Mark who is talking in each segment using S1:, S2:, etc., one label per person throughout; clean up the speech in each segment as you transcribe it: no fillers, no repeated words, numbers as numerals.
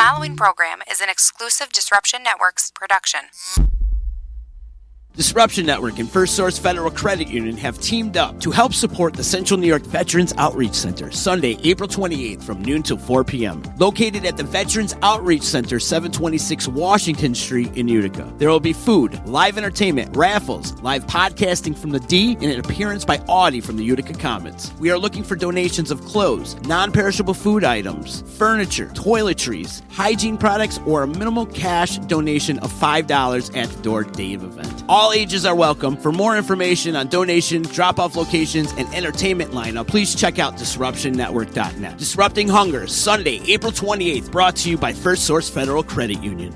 S1: following program is an exclusive Disruption Networks production.
S2: Disruption Network and First Source Federal Credit Union have teamed up to help support the Central New York Veterans Outreach Center, Sunday, April 28th from noon till 4 p.m. Located at the Veterans Outreach Center, 726 Washington Street in Utica. There will be food, live entertainment, raffles, live podcasting from the D, and an appearance by Audie from the Utica Commons. We are looking for donations of clothes, non-perishable food items, furniture, toiletries, hygiene products, or a minimal cash donation of $5 at the door day of event. All ages are welcome. For more information on donation, drop-off locations, and entertainment lineup, please check out DisruptionNetwork.net. Disrupting Hunger, Sunday, April 28th, brought to you by First Source Federal Credit Union.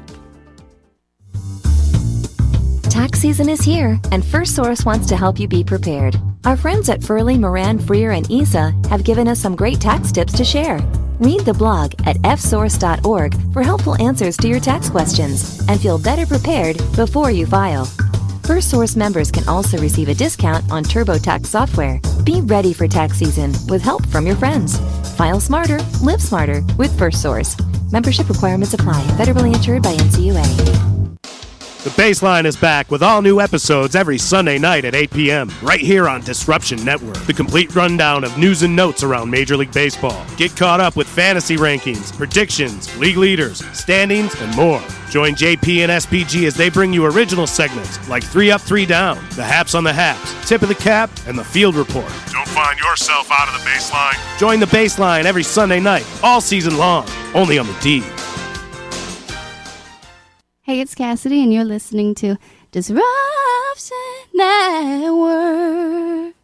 S3: Tax season is here, and First Source wants to help you be prepared. Our friends at Furley, Moran, Freer, and ESA have given us some great tax tips to share. Read the blog at fsource.org for helpful answers to your tax questions and feel better prepared before you file. First Source members can also receive a discount on TurboTax software. Be ready for tax season with help from your friends. File smarter, live smarter with First Source. Membership requirements apply. Federally insured by NCUA.
S4: The Baseline is back with all new episodes every Sunday night at 8 p.m. right here on Disruption Network. The complete rundown of news and notes around Major League Baseball. Get caught up with fantasy rankings, predictions, league leaders, standings, and more. Join JP and SPG as they bring you original segments like 3 Up, 3 Down, the Haps on the Haps, Tip of the Cap, and the Field Report.
S5: Don't find yourself out of the Baseline.
S4: Join the Baseline every Sunday night, all season long, only on the D.
S6: Hey, it's Cassidy, and you're listening to Disruption Network.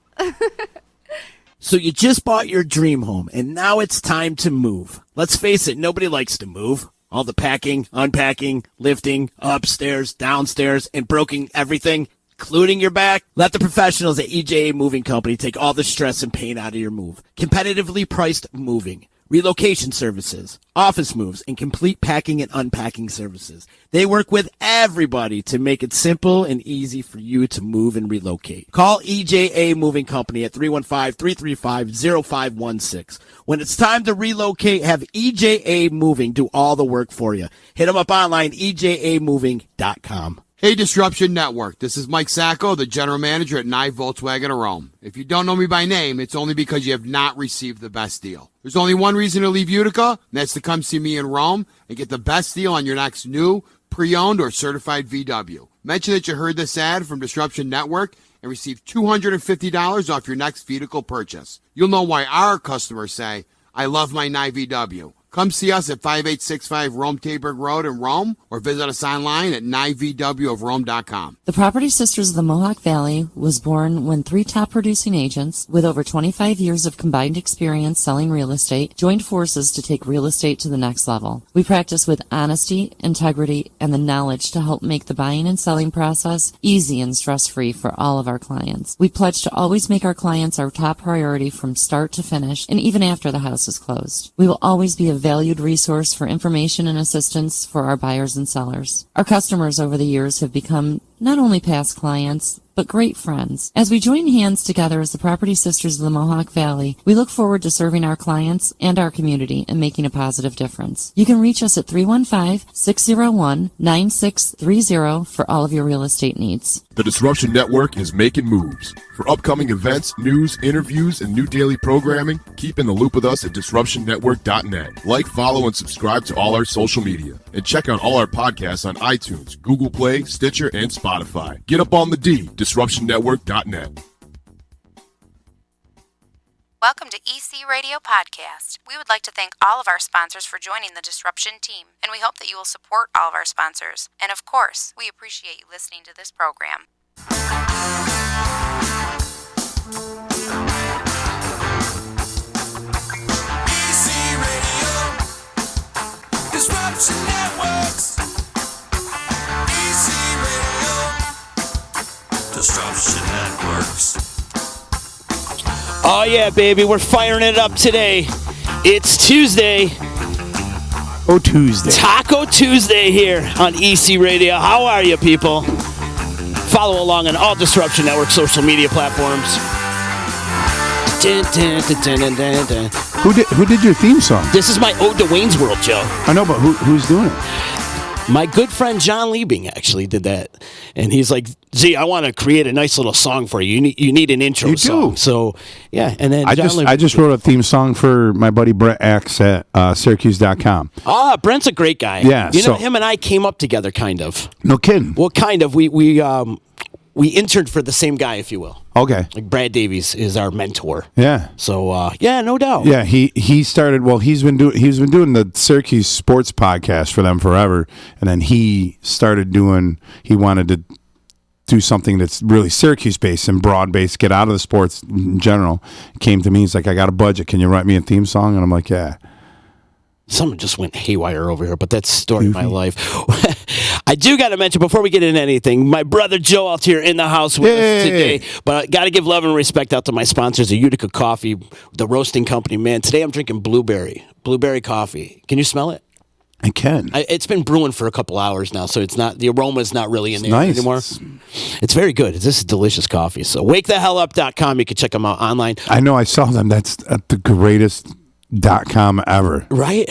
S2: So you just bought your dream home, and now it's time to move. Let's face it, nobody likes to move. All the packing, unpacking, lifting, upstairs, downstairs, and broking everything, including your back. Let the professionals at EJA Moving Company take all the stress and pain out of your move. Competitively priced moving, relocation services, office moves, and complete packing and unpacking services. They work with everybody to make it simple and easy for you to move and relocate. Call EJA Moving Company at 315-335-0516. When it's time to relocate, have EJA Moving do all the work for you. Hit them up online, ejamoving.com.
S7: Hey, Disruption Network. This is Mike Sacco, the general manager at Nye Volkswagen of Rome. If you don't know me by name, it's only because you have not received the best deal. There's only one reason to leave Utica, and that's to come see me in Rome and get the best deal on your next new, pre-owned, or certified VW. Mention that you heard this ad from Disruption Network and receive $250 off your next vehicle purchase. You'll know why our customers say, I love my Nye VW. Come see us at 5865 Rome Taberg Road in Rome, or visit us online at nyvwofrome.com.
S8: The Property Sisters of the Mohawk Valley was born when 3 top producing agents with over 25 years of combined experience selling real estate joined forces to take real estate to the next level. We practice with honesty, integrity, and the knowledge to help make the buying and selling process easy and stress-free for all of our clients. We pledge to always make our clients our top priority from start to finish, and even after the house is closed. We will always be a valued resource for information and assistance for our buyers and sellers. Our customers over the years have become not only past clients, but great friends. As we join hands together as the Property Sisters of the Mohawk Valley, we look forward to serving our clients and our community and making a positive difference. You can reach us at 315-601-9630 for all of your real estate needs.
S5: The Disruption Network is making moves. For upcoming events, news, interviews, and new daily programming, keep in the loop with us at DisruptionNetwork.net. Like, follow, and subscribe to all our social media. And check out all our podcasts on iTunes, Google Play, Stitcher, and Spotify. Get up on the D, DisruptionNetwork.net.
S1: Welcome to EC Radio Podcast. We would like to thank all of our sponsors for joining the Disruption team, and we hope that you will support all of our sponsors. And of course, we appreciate you listening to this program.
S9: EC Radio, Disruption Networks. EC Radio, Disruption Networks.
S2: Oh yeah, baby, we're firing it up today. It's Tuesday.
S4: Oh, Tuesday.
S2: Taco Tuesday here on EC Radio. How are you, people? Follow along on all Disruption Network social media platforms. Dun, dun, dun, dun, dun, dun.
S10: Who did your theme song?
S2: This is my ode to Wayne's World, Joe.
S10: I know, but who's doing it?
S2: My good friend John Liebing actually did that, and he's like, "Z, I want to create a nice little song for you. You need an intro song."
S10: Do.
S2: So yeah, and then
S10: I just wrote a theme song for my buddy Brett Axe at Syracuse.com.
S2: Ah, Brent's a great guy.
S10: Yeah,
S2: you know, him and I came up together, kind of.
S10: No kidding.
S2: Well, kind of. We interned for the same guy, if you will.
S10: Okay.
S2: Like Brad Davies is our mentor.
S10: Yeah.
S2: So yeah, no doubt.
S10: Yeah, he started. Well, he's been doing the Syracuse sports podcast for them forever, and then he started doing. He wanted to do something that's really Syracuse based and broad based. Get out of the sports in general. Came to me. He's like, I got a budget. Can you write me a theme song? And I'm like, yeah.
S2: Someone just went haywire over here, but that's the story of my life. I do got to mention, before we get into anything, my brother Joe Altier in the house with us today. But I got to give love and respect out to my sponsors, the Utica Coffee, the roasting company. Man, today I'm drinking blueberry coffee. Can you smell it?
S10: I can.
S2: It's been brewing for a couple hours now, so it's not, the aroma is not really in there anymore. It's very good. This is delicious coffee. So wakethehellup.com. You can check them out online.
S10: I know. I saw them. That's the greatest .com ever.
S2: Right?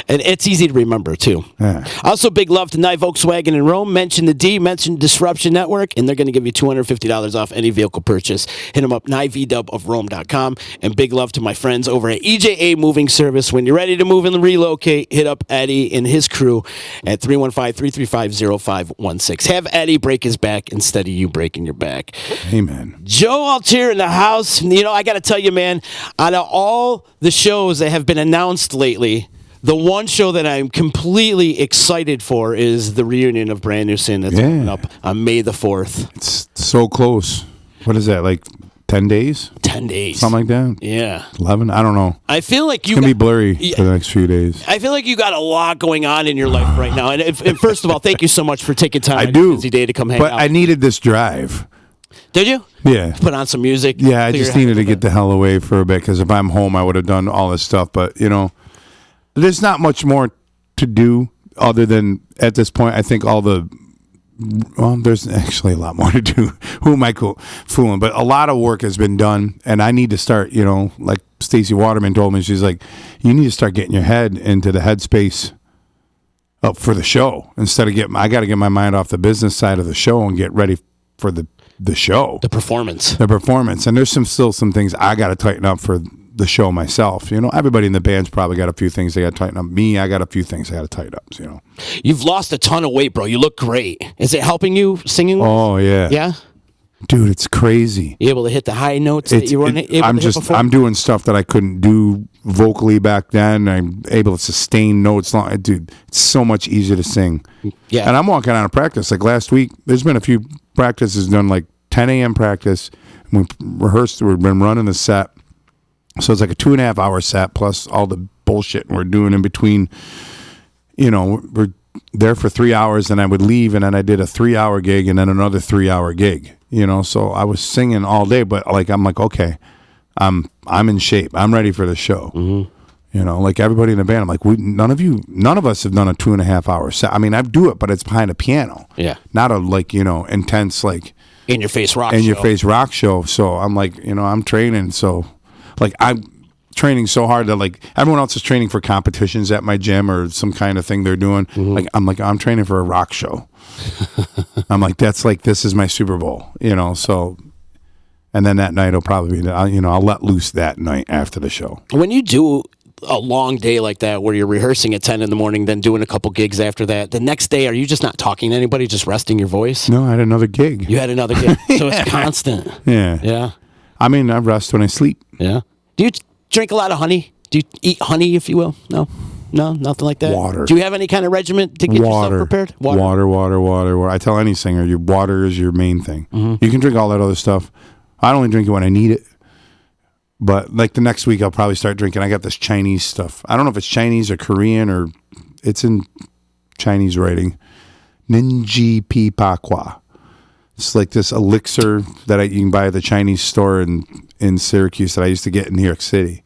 S2: And it's easy to remember, too.
S10: Yeah.
S2: Also, big love to Nye Volkswagen in Rome. Mention the D, mention Disruption Network, and they're going to give you $250 off any vehicle purchase. Hit them up, NyeVDubofRome.com. And big love to my friends over at EJA Moving Service. When you're ready to move and relocate, hit up Eddie and his crew at 315-335-0516. Have Eddie break his back instead of you breaking your back.
S10: Amen.
S2: Joe Altier in the house. You know, I got to tell you, man, out of all the shows that have been announced lately, the one show that I'm completely excited for is the reunion of Brand New Sin that's coming up on May the 4th.
S10: It's so close. What is that, like 10 days?
S2: 10 days.
S10: Something like that?
S2: Yeah.
S10: 11? I don't know.
S2: I feel like
S10: it's going to be blurry for the next few days.
S2: I feel like you got a lot going on in your life right now. And first of all, thank you so much for taking time
S10: on your
S2: busy day to come hang out.
S10: But I needed this drive.
S2: Did you?
S10: Yeah.
S2: Put on some music?
S10: Yeah, I just needed to get the hell away for a bit, because if I'm home, I would have done all this stuff. But, you know, there's not much more to do other than, at this point, I think there's actually a lot more to do. Who am I fooling? But a lot of work has been done, and I need to start, you know, like Stacey Waterman told me, she's like, you need to start getting your head into the headspace up for the show. Instead of I got to get my mind off the business side of the show and get ready for the show.
S2: The performance.
S10: And there's still some things I got to tighten up for the show myself. You know, everybody in the band's probably got a few things they got to tighten up. Me, I got a few things I got to tighten up, you know.
S2: You've lost a ton of weight, bro. You look great. Is it helping you singing?
S10: Oh, yeah.
S2: Yeah?
S10: Dude, it's crazy.
S2: You able to hit the high notes that you weren't able to hit before?
S10: I'm doing stuff that I couldn't do vocally back then. I'm able to sustain notes. Dude, it's so much easier to sing.
S2: Yeah.
S10: And I'm walking out of practice. Like last week, there's been a few practices done, like 10 a.m. practice. We rehearsed. We've been running the set. So it's like a 2.5 hour set plus all the bullshit we're doing in between. You know, we're there for 3 hours, and I would leave, and then I did a 3-hour gig and then another 3-hour gig. You know, so I was singing all day, but I'm like, okay, I'm in shape. I'm ready for the show.
S2: Mm-hmm.
S10: You know, like everybody in the band, I'm like, none of us have done a 2.5 hour set. I mean, I do it, but it's behind a piano.
S2: Yeah.
S10: Not a, like, you know, intense, like,
S2: in your face rock
S10: show. So I'm like, you know, I'm training. So, like, I'm training so hard that, like, everyone else is training for competitions at my gym or some kind of thing they're doing. Mm-hmm. I'm training for a rock show. I'm like, this is my Super Bowl, you know. So, and then that night will probably be, I'll let loose that night after the show.
S2: When you do a long day like that, where you're rehearsing at 10 in the morning, then doing a couple gigs after that, the next day, are you just not talking to anybody, just resting your voice?
S10: No, I had another gig.
S2: You had another gig. So it's constant.
S10: Yeah.
S2: Yeah.
S10: I mean, I rest when I sleep.
S2: Yeah. Do you drink a lot of honey? Do you eat honey, if you will? No, nothing like that.
S10: Water.
S2: Do you have any kind of regimen to get yourself prepared?
S10: Water. I tell any singer, water is your main thing. Mm-hmm. You can drink all that other stuff. I only drink it when I need it. But like the next week, I'll probably start drinking. I got this Chinese stuff. I don't know if it's Chinese or Korean, or it's in Chinese writing. Ninji Pi Pakwa. It's like this elixir that you can buy at the Chinese store in Syracuse that I used to get in New York City.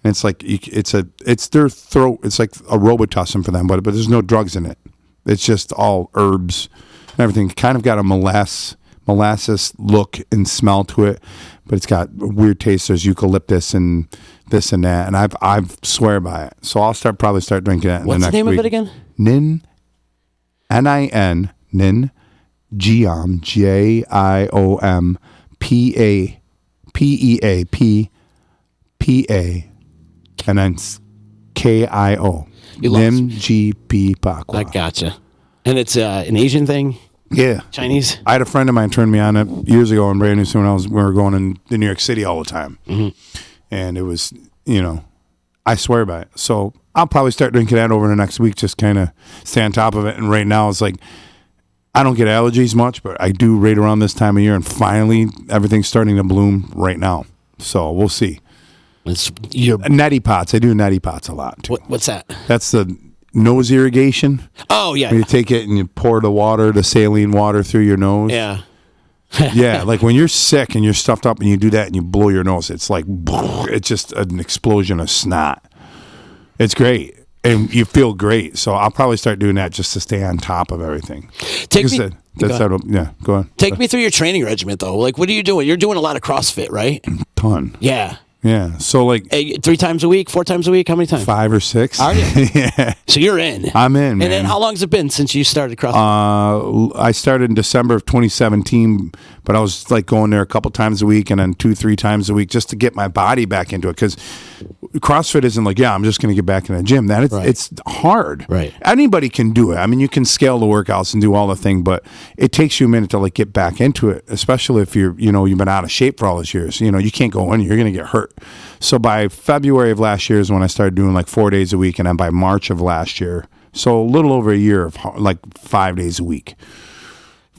S10: And it's like it's their throat. It's like a Robitussin for them, but there's no drugs in it. It's just all herbs and everything. Kind of got a molasses molasses look and smell to it, but it's got weird taste. There's eucalyptus and this and that, and I've swear by it. So I'll probably start drinking that.
S2: What's the name of it again?
S10: Nin, Nin, Nin, Giom, Giom, PEAPA, and then KIO. Nim GP Pakwa.
S2: I gotcha. And it's an Asian thing?
S10: Yeah.
S2: Chinese?
S10: I had a friend of mine turn me on it years ago in brand new when we were going in New York City all the time.
S2: Mm-hmm.
S10: And it was, I swear by it. So I'll probably start drinking that over the next week, just kind of stay on top of it. And right now it's like, I don't get allergies much, but I do right around this time of year. And finally, everything's starting to bloom right now. So we'll see. Neti pots. I do neti pots a lot too.
S2: What's that?
S10: That's the nose irrigation.
S2: Oh, yeah.
S10: Where you take it and you pour the saline water through your nose.
S2: Yeah.
S10: Yeah, like when you're sick and you're stuffed up and you do that and you blow your nose, it's like, it's just an explosion of snot. It's great. And you feel great. So I'll probably start doing that just to stay on top of everything. Go on.
S2: Take me through your training regimen, though. Like, what are you doing? You're doing a lot of CrossFit, right?
S10: Ton.
S2: Yeah.
S10: Yeah. So, like,
S2: 3 times a week, 4 times a week? How many times?
S10: 5 or 6.
S2: Are you?
S10: Yeah.
S2: So you're in.
S10: I'm in, man.
S2: And then how long has it been since you started CrossFit?
S10: I started in December of 2017, but I was like going there a couple times a week and then 2-3 times a week just to get my body back into it. Because CrossFit isn't like, I'm just going to get back in the gym. It's hard.
S2: Right.
S10: Anybody can do it. I mean, you can scale the workouts and do all the thing, but it takes you a minute to like get back into it, especially if you've been out of shape for all those years. You can't go in, you're going to get hurt. So by February of last year is when I started doing like 4 days a week, and then by March of last year, so a little over a year of like 5 days a week,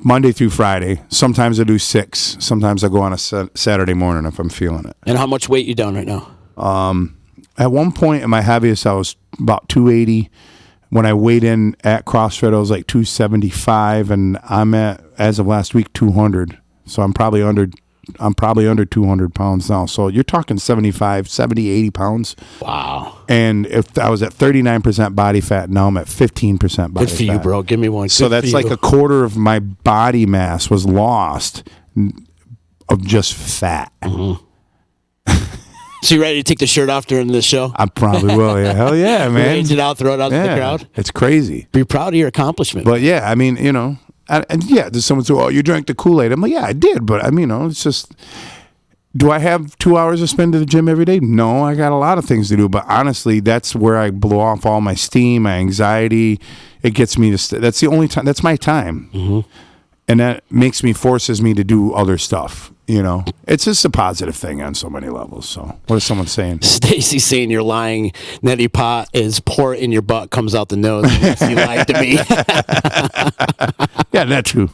S10: Monday through Friday. Sometimes I do 6. Sometimes I go on a Saturday morning if I'm feeling it.
S2: And how much weight you down right now?
S10: At one point in my heaviest, I was about 280. When I weighed in at CrossFit, I was like 275, and I'm at, as of last week, 200. So I'm probably under 200 pounds now. So you're talking 75, 70, 80 pounds.
S2: Wow.
S10: And if I was at 39% body fat, now I'm at 15% body fat.
S2: Good for you, bro. Give me one.
S10: So that's like a quarter of my body mass was lost of just fat.
S2: Mm-hmm. So you ready to take the shirt off during the show?
S10: I probably will. Yeah. Hell yeah, man.
S2: Range it out, throw it out to the crowd.
S10: It's crazy.
S2: Be proud of your accomplishment.
S10: But yeah, I mean, and yeah, there's someone say, "Oh, you drank the Kool-Aid." I'm like, "Yeah, I did," but I mean, it's just. Do I have 2 hours to spend at the gym every day? No, I got a lot of things to do. But honestly, that's where I blow off all my steam, my anxiety. It gets me to. That's the only time. That's my time, and that forces me to do other stuff. It's just a positive thing on so many levels. So, what is someone saying?
S2: Stacy's saying you're lying. Neti pot is pour it in your butt, comes out the nose. You lied to me.
S10: Yeah, that's true.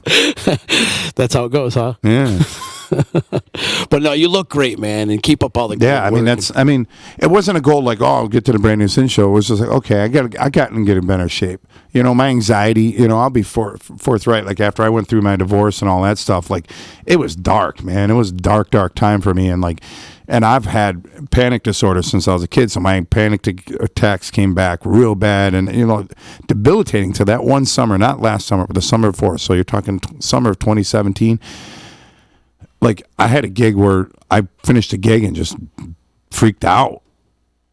S2: That's how it goes, huh?
S10: Yeah.
S2: But no, you look great, man, and keep up all the good
S10: work. It wasn't a goal like, I'll get to the Brand New Sin show. It was just like, okay, I got to get in better shape. My anxiety, I'll be forthright. Like after I went through my divorce and all that stuff, like it was dark, man. It was dark time for me. And I've had panic disorder since I was a kid. So my panic attacks came back real bad and, debilitating to that one summer, not last summer, but the summer before. So you're talking summer of 2017. Like I had a gig where I finished a gig and just freaked out.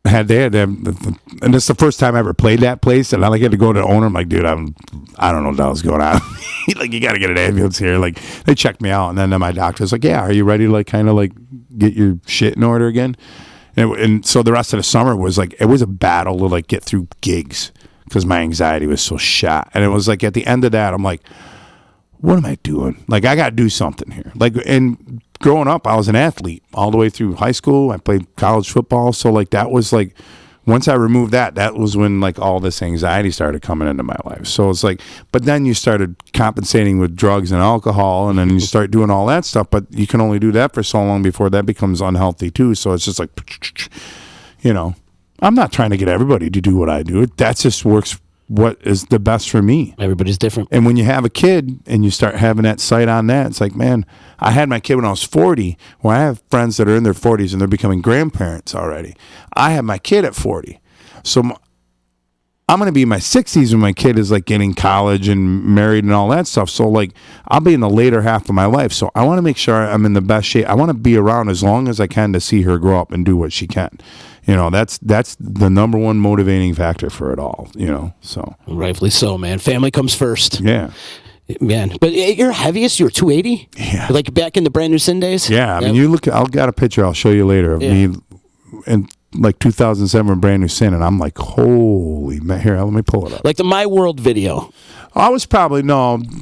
S10: And it's the first time I ever played that place, and I had to go to the owner. I'm like, dude, I don't know what the hell's going on. Like, you got to get an ambulance here. Like, they checked me out, and then my doctor's like, yeah, are you ready to kind of get your shit in order again? And so the rest of the summer was it was a battle to get through gigs because my anxiety was so shot. And it was at the end of that, I'm like, what am I doing? I got to do something here. And growing up, I was an athlete all the way through high school. I played college football. So that was once I removed that was when all this anxiety started coming into my life. So it's but then you started compensating with drugs and alcohol, and then you start doing all that stuff. But you can only do that for so long before that becomes unhealthy too. So it's just I'm not trying to get everybody to do what I do. That just works what is the best for me.
S2: Everybody's different.
S10: And when you have a kid and you start having that sight on that, it's man, I had my kid when I was 40. Well, I have friends that are in their 40s and they're becoming grandparents already. I had my kid at 40. So I'm going to be in my 60s when my kid is like getting college and married and all that stuff. So like I'll be in the later half of my life. So I want to make sure I'm in the best shape. I want to be around as long as I can to see her grow up and do what she can. You know, that's the number one motivating factor for it all, you know. So
S2: Rightfully so, man. Family comes first.
S10: yeah.
S2: Man, but your heaviest, you were 280?
S10: Yeah.
S2: Like back in the Brand New Sin days?
S10: Yeah, I mean, you look. I'll got a picture. I'll show you later of me in like 2007, Brand New Sin, and I'm like, holy man! Here, let me pull it up.
S2: Like the My World video.
S10: I was probably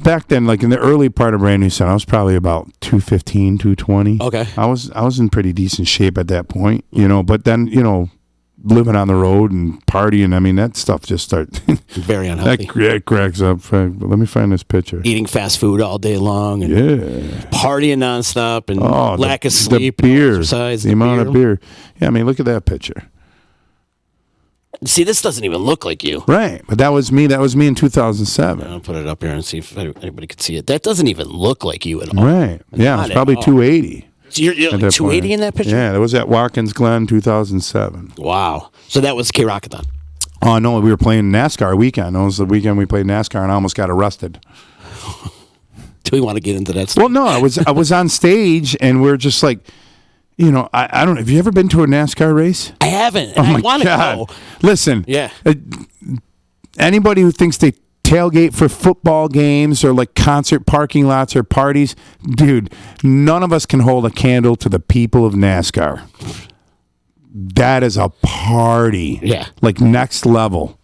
S10: back then, like in the early part of Brand New Sin, I was probably about 215, 220.
S2: Okay,
S10: I was in pretty decent shape at that point, you know. But then, you know, living on the road and partying, I mean, that stuff just started
S2: very unhealthy.
S10: That cracks up. Let me find this picture.
S2: Eating fast food all day long and partying nonstop and lack of sleep,
S10: the beer,
S2: exercise,
S10: the amount of beer. Yeah, I mean, look at that picture.
S2: See, this doesn't even look like you.
S10: Right, but that was me. That was me in 2007.
S2: I'll put it up here and see if anybody could see it. That doesn't even look like you at all.
S10: Right. Yeah, it was probably 280.
S2: So you're like 280 in that picture?
S10: Yeah, that was at Watkins Glen, 2007.
S2: Wow. So that was K-Rockathon.
S10: Oh, no, we were playing NASCAR weekend. It was the weekend we played NASCAR, and I almost got arrested.
S2: Do we want to get into that stuff?
S10: Well, no, I was on stage, and we're just like, you know, I don't know. Have you ever been to a NASCAR race?
S2: I haven't.
S10: Oh,
S2: I
S10: my
S2: want to
S10: God.
S2: go.
S10: Listen.
S2: Yeah.
S10: Anybody who thinks they tailgate for football games or like concert parking lots or parties, dude, none of us can hold a candle to the people of NASCAR. That is a party.
S2: Yeah.
S10: Like next level.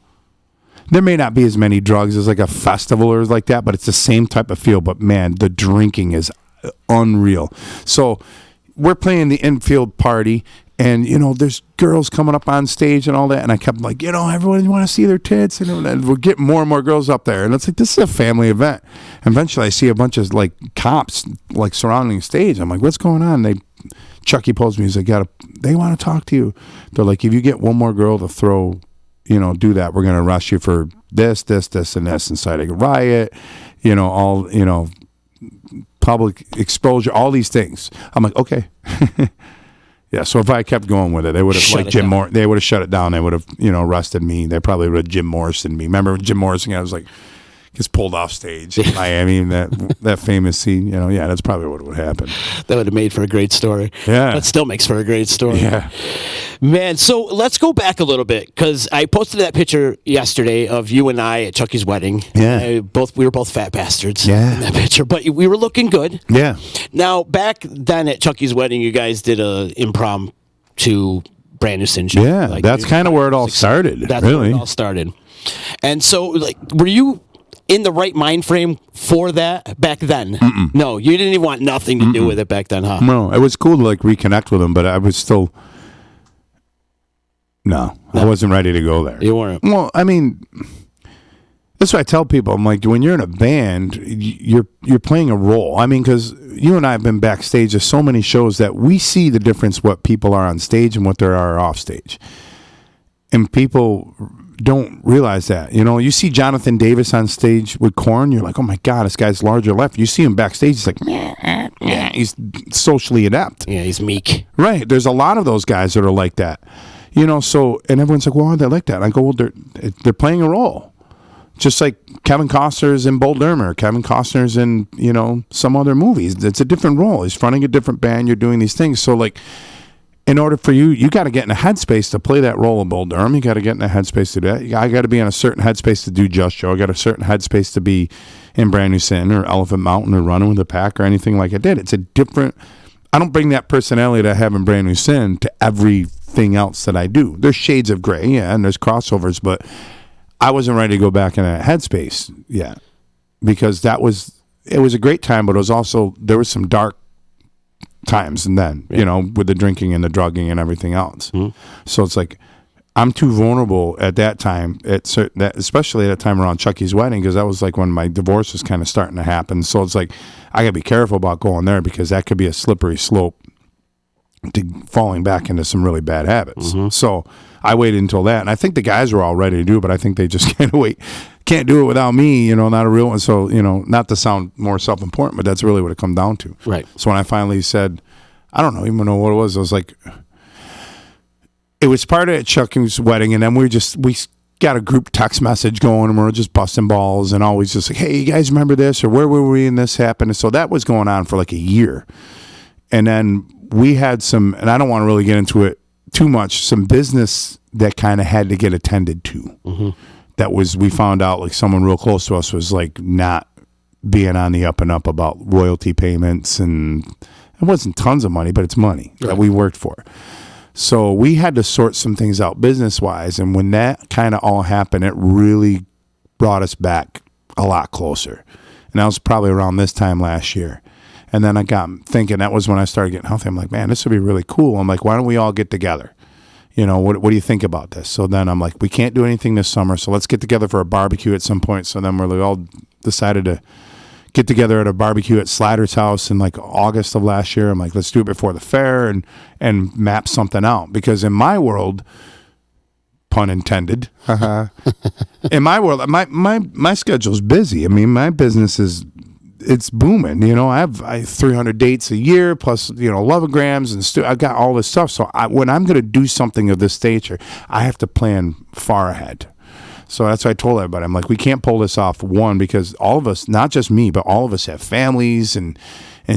S10: There may not be as many drugs as like a festival or like that, but it's the same type of feel. But man, the drinking is unreal. So we're playing the infield party, and, you know, there's girls coming up on stage and all that. And I kept like, you know, everyone, you want to see their tits? And we're getting more and more girls up there. And it's like, this is a family event. And eventually I see a bunch of like cops like surrounding the stage. I'm like, what's going on? Chucky pulls me. He's like, they want to talk to you. They're like, if you get one more girl to throw, you know, do that, we're going to arrest you for this, and this, inciting a riot, you know, all, you know, public exposure, all these things. I'm like, okay. Yeah, so if I kept going with it, they would have like they would have shut it down. They would have, you know, arrested me. They probably would have Jim Morrison me. Remember Jim Morrison? I was like, gets pulled off stage in Miami. that famous scene. You know, yeah, that's probably what would happen.
S2: That would have made for a great story.
S10: Yeah,
S2: that still makes for a great story.
S10: Yeah,
S2: man. So let's go back a little bit, because I posted that picture yesterday of you and I at Chucky's wedding.
S10: Yeah,
S2: we were both fat bastards.
S10: Yeah,
S2: in that picture, but we were looking good.
S10: Yeah.
S2: Now back then at Chucky's wedding, you guys did a impromptu Brand New Sin show.
S10: Yeah,
S2: like,
S10: that's kind of where it all started.
S2: That's
S10: really.
S2: where it all started. And so, like, were you in the right mind frame for that back then?
S10: Mm-mm.
S2: No, you didn't even want nothing to do with it back then, huh?
S10: No, it was cool to like reconnect with him, but I was still. No, I wasn't ready to go there.
S2: You weren't.
S10: Well, I mean, that's what I tell people. I'm like, when you're in a band, you're playing a role. I mean, because you and I have been backstage. There's so many shows that we see the difference what people are on stage and what they are off stage, and people don't realize that. You know, you see Jonathan Davis on stage with Korn, you're like, oh my God, this guy's larger left. You see him backstage, he's like, yeah, he's socially inept.
S2: Yeah, he's meek.
S10: Right. There's a lot of those guys that are like that. You know, so, and everyone's like, well, why are they like that? And I go, well, they're playing a role. Just like Kevin Costner's in Bull Durham, Kevin Costner's in, you know, some other movies. It's a different role. He's fronting a different band. You're doing these things. So, like, in order for you got to get in a headspace to play that role of Bull Durham. You got to get in a headspace to do that. I got to be in a certain headspace to do Just Joe. I got a certain headspace to be in Brand New Sin or Elephant Mountain or Running with the Pack or anything like I did. It's a different. I don't bring that personality that I have in Brand New Sin to everything else that I do. There's shades of gray, yeah, and there's crossovers, but I wasn't ready to go back in that headspace yet, because it was a great time, but it was also, there was some dark times, and then, you know, with the drinking and the drugging and everything else. Mm-hmm. So it's like, I'm too vulnerable at that time, especially at that time around Chucky's wedding, because that was like when my divorce was kind of starting to happen. So it's like, I got to be careful about going there, because that could be a slippery slope to falling back into some really bad habits. Mm-hmm. So I waited until that, and I think the guys were all ready to do it, but I think they just can't do it without me, you know, not a real one. So, you know, not to sound more self-important, but that's really what it come down to.
S2: Right.
S10: So when I finally said, I don't even know what it was, I was like, it was part of Chucky's wedding, and then we got a group text message going, and we're just busting balls and always just like, hey, you guys remember this, or where were we and this happened? And so that was going on for like a year. And then we had some, and I don't want to really get into it too much, some business that kind of had to get attended to. That was, we found out like someone real close to us was like not being on the up and up about royalty payments, and it wasn't tons of money, but it's money that we worked for. So we had to sort some things out business-wise, and when that kind of all happened, it really brought us back a lot closer. And that was probably around this time last year. And then I got thinking, that was when I started getting healthy. I'm like, man, this would be really cool. I'm like, why don't we all get together? You know, what do you think about this? So then I'm like, we can't do anything this summer, so let's get together for a barbecue at some point. So then we all decided to get together at a barbecue at Slider's house in like August of last year. I'm like, let's do it before the fair and map something out. Because in my world, pun intended, in my world, my schedule's busy. I mean, my business it's booming. You know, I have 300 dates a year plus, 11 grams and I've got all this stuff. So when I'm going to do something of this stature, I have to plan far ahead. So that's what I told everybody. I'm like, we can't pull this off, one, because all of us, not just me, but all of us have families and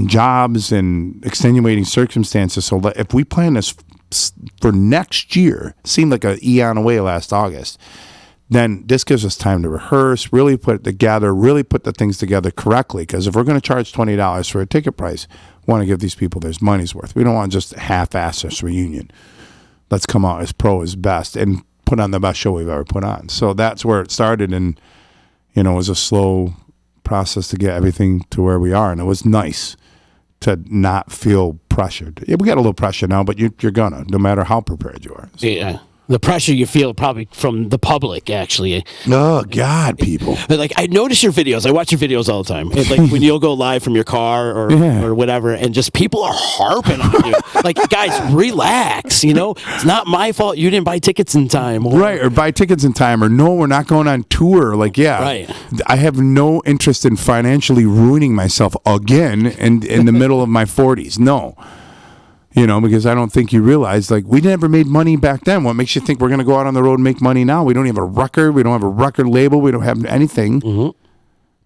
S10: jobs and extenuating circumstances. So if we plan this for next year, seemed like an eon away last August, then this gives us time to rehearse, really put it together, really put the things together correctly. Because if we're going to charge $20 for a ticket price, we want to give these people their money's worth. We don't want to just half-ass this reunion. Let's come out as pro as best and put on the best show we've ever put on. So that's where it started, and it was a slow process to get everything to where we are, and it was nice to not feel pressured. Yeah, we got a little pressure now, but you're gonna, no matter how prepared you are. So.
S2: Yeah. The pressure you feel probably from the public, actually.
S10: Oh, God, people.
S2: But like, I notice your videos. I watch your videos all the time. And like when you'll go live from your car or whatever, and just people are harping on you. Like, guys, relax. It's not my fault you didn't buy tickets in time.
S10: Right, or buy tickets in time, or no, we're not going on tour. Like, yeah.
S2: Right.
S10: I have no interest in financially ruining myself again in the middle of my 40s. No. Because I don't think you realize, like, we never made money back then. What makes you think we're going to go out on the road and make money now? We don't have a record. We don't have a record label. We don't have anything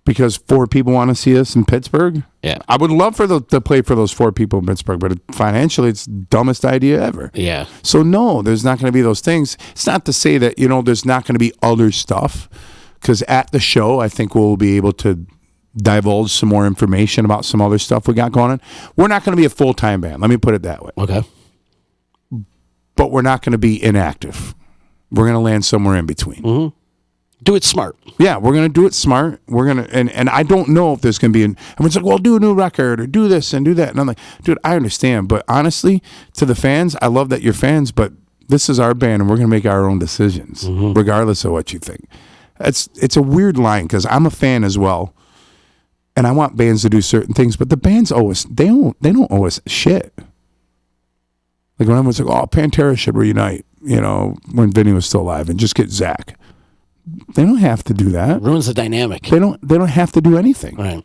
S10: because 4 people want to see us in Pittsburgh.
S2: Yeah.
S10: I would love to play for those 4 people in Pittsburgh, but financially, it's the dumbest idea ever.
S2: Yeah.
S10: So, no, there's not going to be those things. It's not to say that, there's not going to be other stuff, because at the show, I think we'll be able to divulge some more information about some other stuff we got going on. We're not going to be a full-time band. Let me put it that way.
S2: Okay.
S10: But we're not going to be inactive. We're going to land somewhere in between.
S2: Do it smart.
S10: Yeah, we're going to do it smart. We're going to, and I don't know if there's going to be, everyone's like, well, do a new record or do this and do that. And I'm like, dude, I understand. But honestly, to the fans, I love that you're fans, but this is our band and we're going to make our own decisions, regardless of what you think. It's a weird line, because I'm a fan as well. And I want bands to do certain things, but the bands they don't owe us shit. Like when everyone's like, oh, Pantera should reunite, when Vinny was still alive, and just get Zach. They don't have to do that.
S2: Ruins the dynamic.
S10: They don't have to do anything.
S2: Right.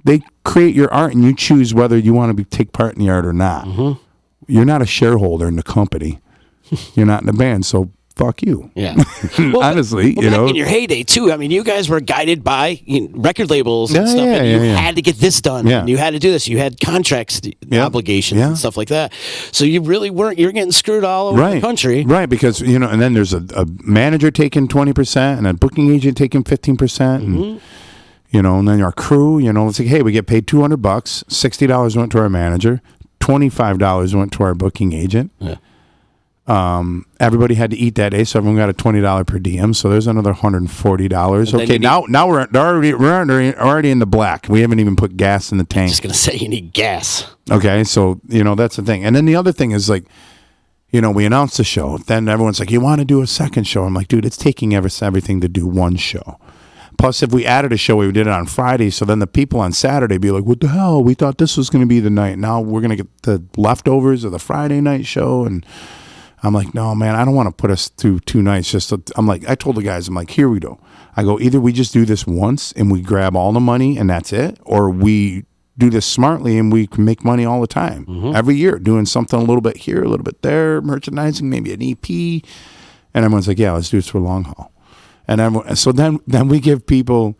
S10: They create your art, and you choose whether you want to take part in the art or not. You're not a shareholder in the company. You're not in the band, so fuck you.
S2: Yeah.
S10: Honestly,
S2: back in your heyday too. I mean, you guys were guided by record labels and stuff, and you had to get this done.
S10: Yeah.
S2: And you had to do this. You had contracts, obligations, and stuff like that. So you really weren't. You're getting screwed all over the country,
S10: right? Because and then there's a manager taking 20% and a booking agent taking 15%, and and then our crew. It's like, hey, we get paid $200. $60 went to our manager. $25 went to our booking agent.
S2: Yeah.
S10: Everybody had to eat that day, so everyone got a $20 per diem. So there's another $140. Okay, now we're already in the black. We haven't even put gas in the tank.
S2: I'm just gonna say you need gas.
S10: Okay, so that's the thing. And then the other thing is, like, we announced the show. Then everyone's like, you want to do a second show? I'm like, dude, it's taking everything to do one show. Plus, if we added a show, we did it on Friday. So then the people on Saturday be like, what the hell? We thought this was going to be the night. Now we're going to get the leftovers of the Friday night show. And I'm like, no, man, I don't want to put us through 2 nights. I told the guys, I'm like, here we go. I go, either we just do this once and we grab all the money and that's it, or we do this smartly and we can make money all the time. Every year, doing something a little bit here, a little bit there, merchandising, maybe an EP, And everyone's like, yeah, let's do this for long haul. And so then we give people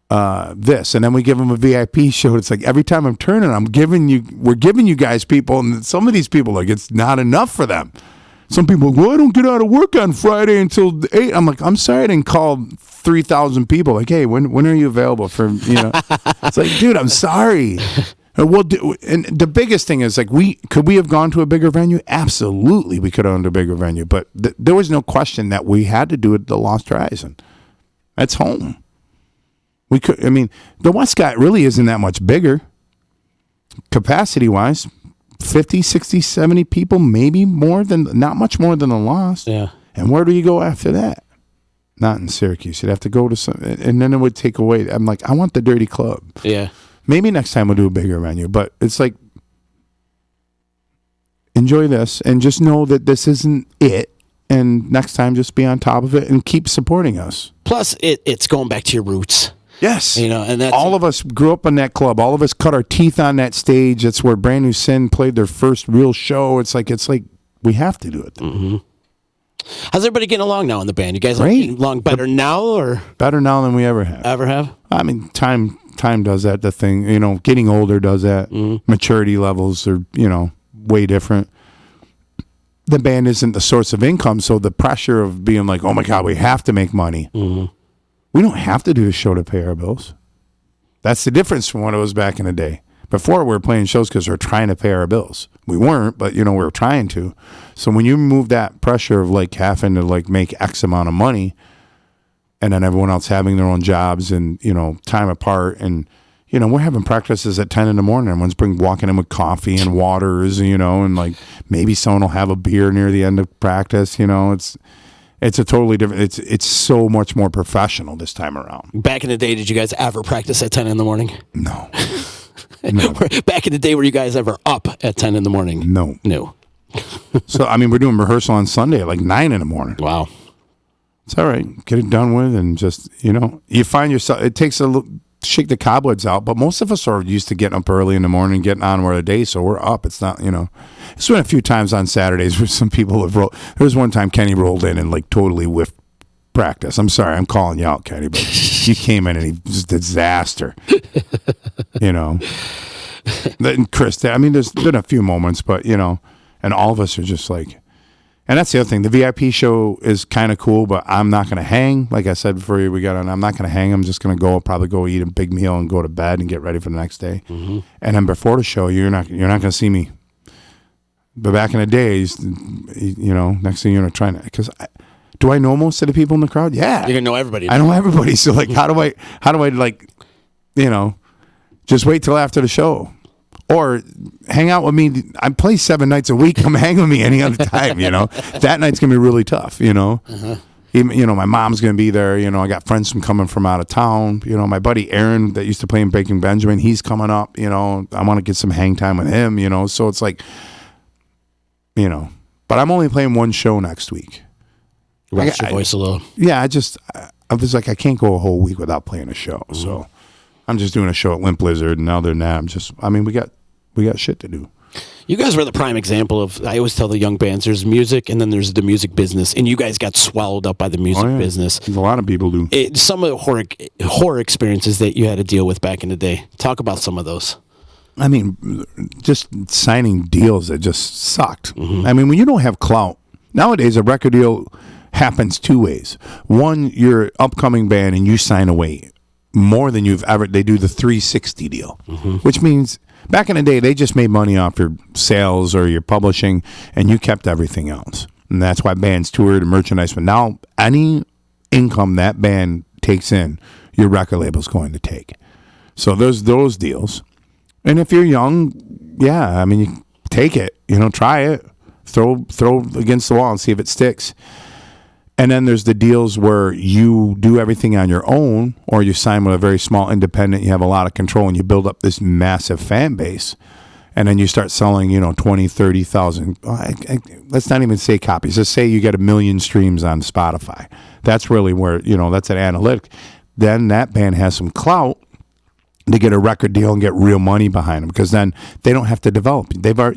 S10: this, and then we give them a VIP show. It's like every time I'm turning, we're giving you guys people, and some of these people, like, it's not enough for them. Some people are like, well, I don't get out of work on Friday until 8. I'm like, I'm sorry I didn't call 3,000 people. Like, hey, when are you available for, It's like, dude, I'm sorry. And the biggest thing is, like, could we have gone to a bigger venue? Absolutely, we could have gone to a bigger venue. But there was no question that we had to do it at the Lost Horizon. That's home. We could. I mean, the Westcott really isn't that much bigger, capacity-wise. 50, 60, 70 people, maybe not much more than the Lost.
S11: Yeah.
S10: And where do you go after that? Not in Syracuse. You'd have to go to some, and then it would take away. I'm like, I want the Dirty Club.
S11: Yeah.
S10: Maybe next time we'll do a bigger venue, but it's like, enjoy this and just know that this isn't it. And next time, just be on top of it and keep supporting us.
S11: Plus, it's going back to your roots.
S10: Yes.
S11: And that's
S10: all of us grew up in that club. All of us cut our teeth on that stage. That's where Brand New Sin played their first real show. It's like we have to do it.
S11: Mm-hmm. How's everybody getting along now in the band? You guys
S10: getting
S11: along better now, or
S10: better now than we ever have?
S11: Ever have?
S10: I mean, time does that. The thing, getting older does that. Mm-hmm. Maturity levels are, way different. The band isn't the source of income, so the pressure of being like, oh my God, we have to make money.
S11: Mm-hmm.
S10: We don't have to do a show to pay our bills. That's the difference from what it was back in the day. Before, we were playing shows because we were trying to pay our bills. We weren't, but, we were trying to. So when you remove that pressure of, like, having to, like, make X amount of money, and then everyone else having their own jobs and, time apart, and, we're having practices at 10 in the morning. Everyone's walking in with coffee and waters, and, like, maybe someone will have a beer near the end of practice, It's a totally different. It's so much more professional this time around.
S11: Back in the day, did you guys ever practice at 10 in the morning?
S10: No.
S11: Back in the day, were you guys ever up at 10 in the morning?
S10: No. So, I mean, we're doing rehearsal on Sunday at like 9 in the morning.
S11: Wow.
S10: It's all right. Get it done with, and just, you find yourself, it takes a little, shake the cobwebs out, but most of us are used to getting up early in the morning, getting on with the day, so we're up. It's not, It's been a few times on Saturdays where some people have rolled. There was one time Kenny rolled in and, like, totally whiffed practice. I'm sorry, I'm calling you out, Kenny, but he came in and he was a disaster. And Chris, I mean, there's been a few moments, but, and all of us are just like, and that's the other thing. The VIP show is kind of cool, but I'm not going to hang. Like I said before we got on, I'm not going to hang. I'm just going to probably go eat a big meal and go to bed and get ready for the next day.
S11: Mm-hmm.
S10: And then before the show, you're not going to see me. But back in the days, next thing you're trying to, because do I know most of the people in the crowd? Yeah,
S11: you're gonna know everybody.
S10: I know everybody. So, like, how do I like, just wait till after the show, or hang out with me? I play 7 nights a week. Come hang with me any other time. That night's gonna be really tough.
S11: Uh-huh.
S10: Even, my mom's gonna be there. I got friends coming from out of town. My buddy Aaron that used to play in Bacon Benjamin, he's coming up. I want to get some hang time with him. So it's like. But I'm only playing one show next week.
S11: Rest your voice a little.
S10: Yeah, I was like, I can't go a whole week without playing a show. Mm-hmm. So I'm just doing a show at Limp Lizard, and other than that, we got shit to do.
S11: You guys were the prime example of, I always tell the young bands, there's music and then there's the music business, and you guys got swallowed up by the music business.
S10: A lot of people do.
S11: Some of the horror experiences that you had to deal with back in the day. Talk about some of those.
S10: I mean, just signing deals that just sucked.
S11: Mm-hmm.
S10: I mean, when you don't have clout, nowadays a record deal happens two ways. One, you're an upcoming band and you sign away more than you've ever. They do the 360 deal,
S11: mm-hmm.
S10: which means back in the day they just made money off your sales or your publishing, and you kept everything else. And that's why bands toured and merchandise. But now any income that band takes in, your record label's going to take. So there's those deals. And if you're young, yeah, I mean, you take it, try it, throw against the wall and see if it sticks. And then there's the deals where you do everything on your own, or you sign with a very small independent, you have a lot of control, and you build up this massive fan base. And then you start selling, 20, 30,000. Let's not even say copies. Just say you get 1 million streams on Spotify. That's really where, that's an analytic. Then that band has some clout. to get a record deal and get real money behind them, because then they don't have to develop.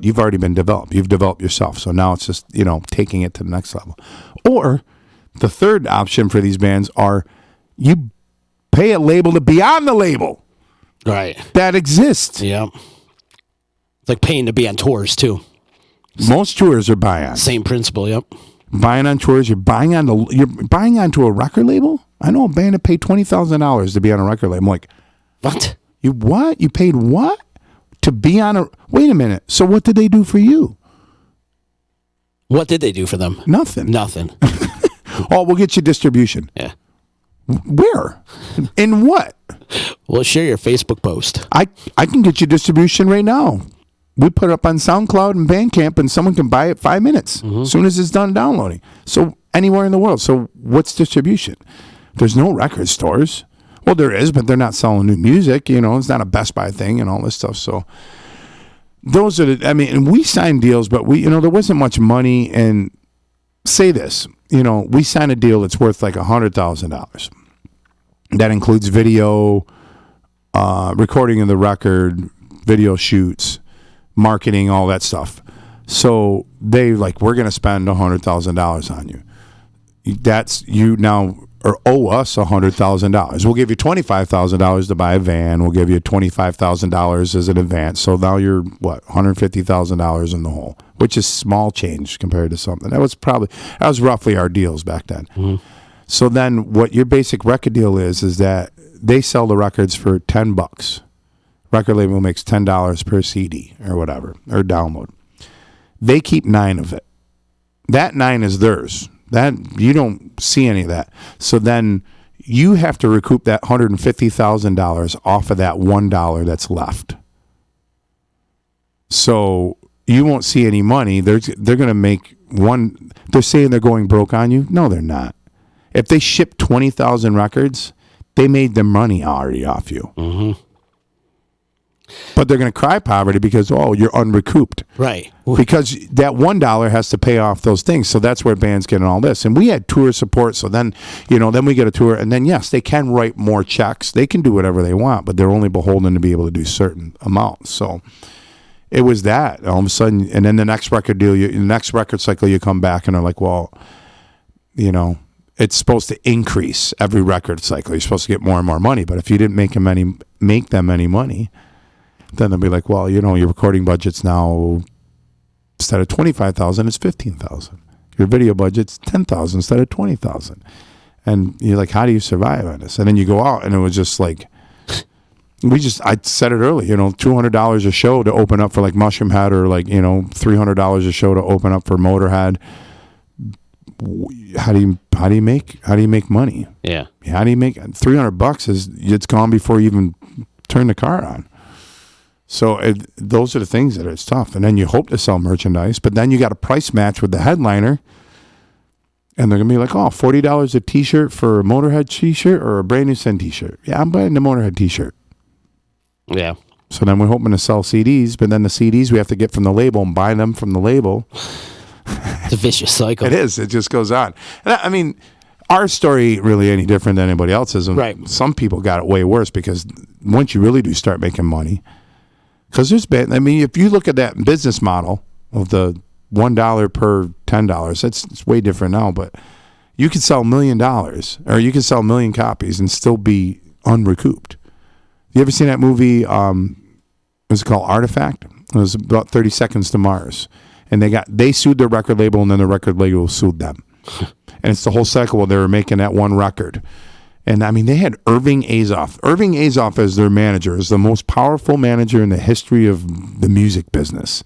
S10: You've already been developed. You've developed yourself. So now it's just, taking it to the next level. Or the third option for these bands are you pay a label to be on the label.
S11: Right.
S10: That exists.
S11: Yeah. It's like paying to be on tours too.
S10: Most tours are buy-on.
S11: Same principle, yep.
S10: Buying on tours, you're buying onto a record label? I know a band that paid $20,000 to be on a record label. I'm like,
S11: what?
S10: You what? You paid what? To be on a... Wait a minute. So what did they do for you?
S11: What did they do for them?
S10: Nothing. Oh, we'll get you distribution.
S11: Yeah.
S10: Where? In what?
S11: Well, share your Facebook post.
S10: I can get you distribution right now. We put it up on SoundCloud and Bandcamp, and someone can buy it 5 minutes as soon as it's done downloading. So anywhere in the world. So what's distribution? There's no record stores. Well, there is, but they're not selling new music. It's not a Best Buy thing and all this stuff. So those are and we signed deals, but there wasn't much money. And say this, we signed a deal that's worth like $100,000. That includes video, recording of the record, video shoots, marketing, all that stuff. So they we're going to spend $100,000 on you. That's you now. Or owe us $100,000. We'll give you $25,000 to buy a van. We'll give you $25,000 as an advance. So now you're $150,000 in the hole, which is small change compared to something. That was roughly our deals back then. Mm-hmm. So then, what your basic record deal is that they sell the records for $10. Record label makes $10 per CD or whatever, or download. They keep 9 of it. That 9 is theirs. That you don't see any of that. So then you have to recoup that $150,000 off of that $1 that's left. So you won't see any money. They're going to make one. They're saying they're going broke on you. No, they're not. If they ship 20,000 records, they made their money already off you.
S11: Mm-hmm.
S10: But they're going to cry poverty because, you're unrecouped.
S11: Right.
S10: Because that $1 has to pay off those things. So that's where bands get in all this. And we had tour support. So then, then we get a tour. And then, yes, they can write more checks. They can do whatever they want, but they're only beholden to be able to do certain amounts. So it was that all of a sudden. And then the next record deal, the next record cycle, you come back and are like, it's supposed to increase every record cycle. You're supposed to get more and more money. But if you didn't make them any money, then they'll be like, your recording budget's now, instead of $25,000, it's $15,000. Your video budget's $10,000 instead of $20,000. And you're like, how do you survive on this? And then you go out, and it was just like, I said it earlier, $200 a show to open up for like Mushroom Head, or like, $300 a show to open up for Motorhead. How do you make money?
S11: Yeah.
S10: How do you make $300? It's gone before you even turn the car on. So those are the things that it's tough. And then you hope to sell merchandise, but then you got a price match with the headliner, and they're going to be like, $40 a T-shirt for a Motorhead T-shirt or a Brand New Sin T-shirt. Yeah, I'm buying the Motorhead T-shirt.
S11: Yeah.
S10: So then we're hoping to sell CDs, but then the CDs we have to get from the label and buy them from the label.
S11: It's a vicious cycle.
S10: It is. It just goes on. And our story really any different than anybody else's.
S11: Right.
S10: Some people got it way worse because once you really do start making money, because if you look at that business model of the $1 per $10, it's way different now. But you could sell $1 million, or you could sell 1 million copies and still be unrecouped. You ever seen that movie? Was it called Artifact? It was about 30 Seconds to Mars, and they sued their record label, and then the record label sued them, and it's the whole cycle where they were making that one record. And they had Irving Azoff. Irving Azoff as their manager is the most powerful manager in the history of the music business,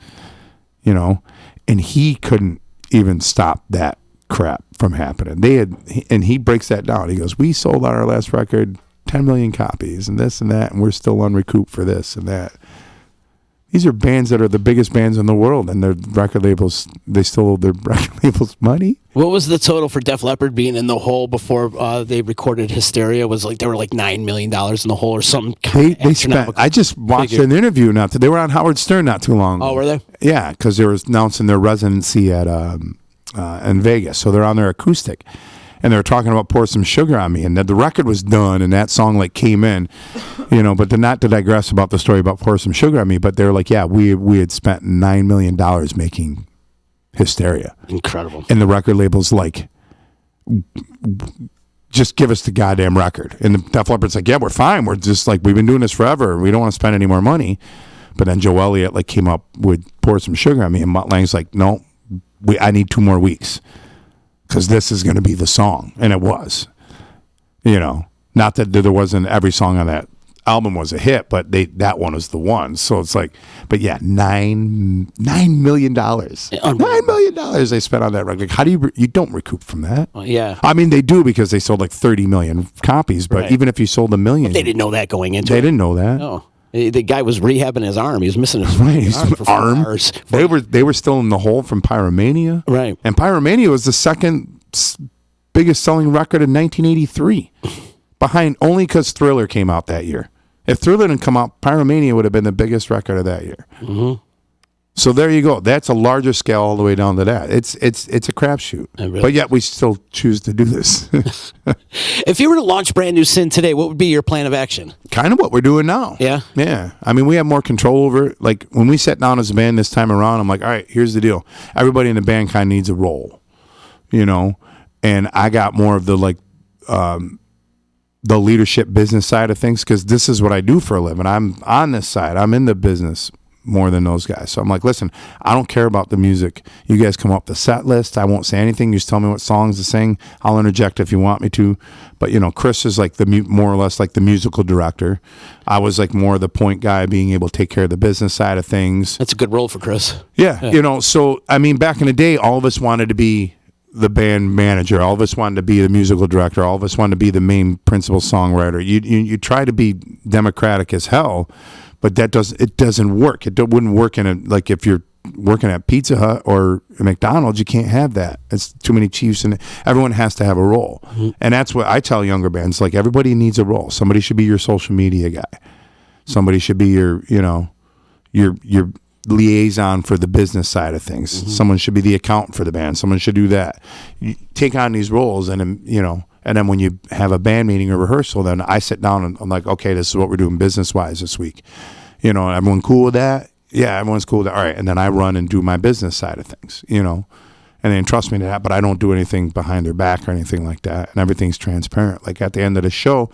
S10: and he couldn't even stop that crap from happening. And he breaks that down. He goes, we sold on our last record 10 million copies and this and that, and we're still unrecouped for this and that. These are bands that are the biggest bands in the world, and their record labels, they still owe their record labels money.
S11: What was the total for Def Leppard being in the hole before they recorded Hysteria? Was they were like $9 million in the hole or something?
S10: They spent. I just watched an interview they were on Howard Stern not too long ago.
S11: Oh, were they?
S10: Yeah, because they were announcing their residency at in Vegas, so they're on their acoustic. and they were talking about Pour Some Sugar on Me, and the record was done, and that song like came in, but they're not to digress about the story about Pour Some Sugar on Me, but they're like, yeah, we had spent $9 million making Hysteria.
S11: Incredible.
S10: And the record label's like, just give us the goddamn record. And the Def Leppard's like, yeah, we're fine. We're just like, we've been doing this forever. We don't want to spend any more money. But then Joe Elliott like came up with Pour Some Sugar on Me, and Mutt Lange's like, no, I need 2 more weeks because this is going to be the song. And it was, not that there wasn't every song on that album was a hit, but that one was the one. So it's like, but yeah, $9 million. $9 million they spent on that record. Like, how do you don't recoup from that?
S11: Yeah.
S10: I mean, they do because they sold like 30 million copies, but even if you sold 1 million.
S11: They didn't know that going into it.
S10: They didn't know that.
S11: No. The guy was rehabbing his arm. He was missing his arm for 4 hours.
S10: They were still in the hole from Pyromania.
S11: Right.
S10: And Pyromania was the second biggest selling record in 1983. Behind only because Thriller came out that year. If Thriller didn't come out, Pyromania would have been the biggest record of that year.
S11: Mm-hmm.
S10: So there you go. That's a larger scale all the way down to that. It's a crapshoot. Really but yet we still choose to do this.
S11: If you were to launch Brand New Sin today, what would be your plan of action?
S10: Kind of what we're doing now.
S11: Yeah?
S10: Yeah. I mean, we have more control over it. Like, when we sat down as a band this time around, I'm like, all right, here's the deal. Everybody in the band kind of needs a role, And I got more of the, the leadership business side of things because this is what I do for a living. I'm on this side. I'm in the business more than those guys. So I'm like, listen, I don't care about the music. You guys come up with the set list. I won't say anything. You just tell me what songs to sing. I'll interject if you want me to. But, Chris is like more or less like the musical director. I was like more the point guy, being able to take care of the business side of things.
S11: That's a good role for Chris.
S10: Yeah. So, I mean, back in the day, all of us wanted to be the band manager. All of us wanted to be the musical director. All of us wanted to be the main principal songwriter. You try to be democratic as hell, but it doesn't work. It wouldn't work like if you're working at Pizza Hut or McDonald's, you can't have that. It's too many chiefs, and everyone has to have a role. Mm-hmm. And that's what I tell younger bands. Like, everybody needs a role. Somebody should be your social media guy. Somebody should be your liaison for the business side of things. Mm-hmm. Someone should be the accountant for the band. Someone should do that. You take on these roles, and then when you have a band meeting or rehearsal, then I sit down and I'm like, okay, this is what we're doing business-wise this week. Everyone cool with that? Yeah, everyone's cool with that. All right, and then I run and do my business side of things, and they entrust me to that, but I don't do anything behind their back or anything like that, and everything's transparent. Like, at the end of the show,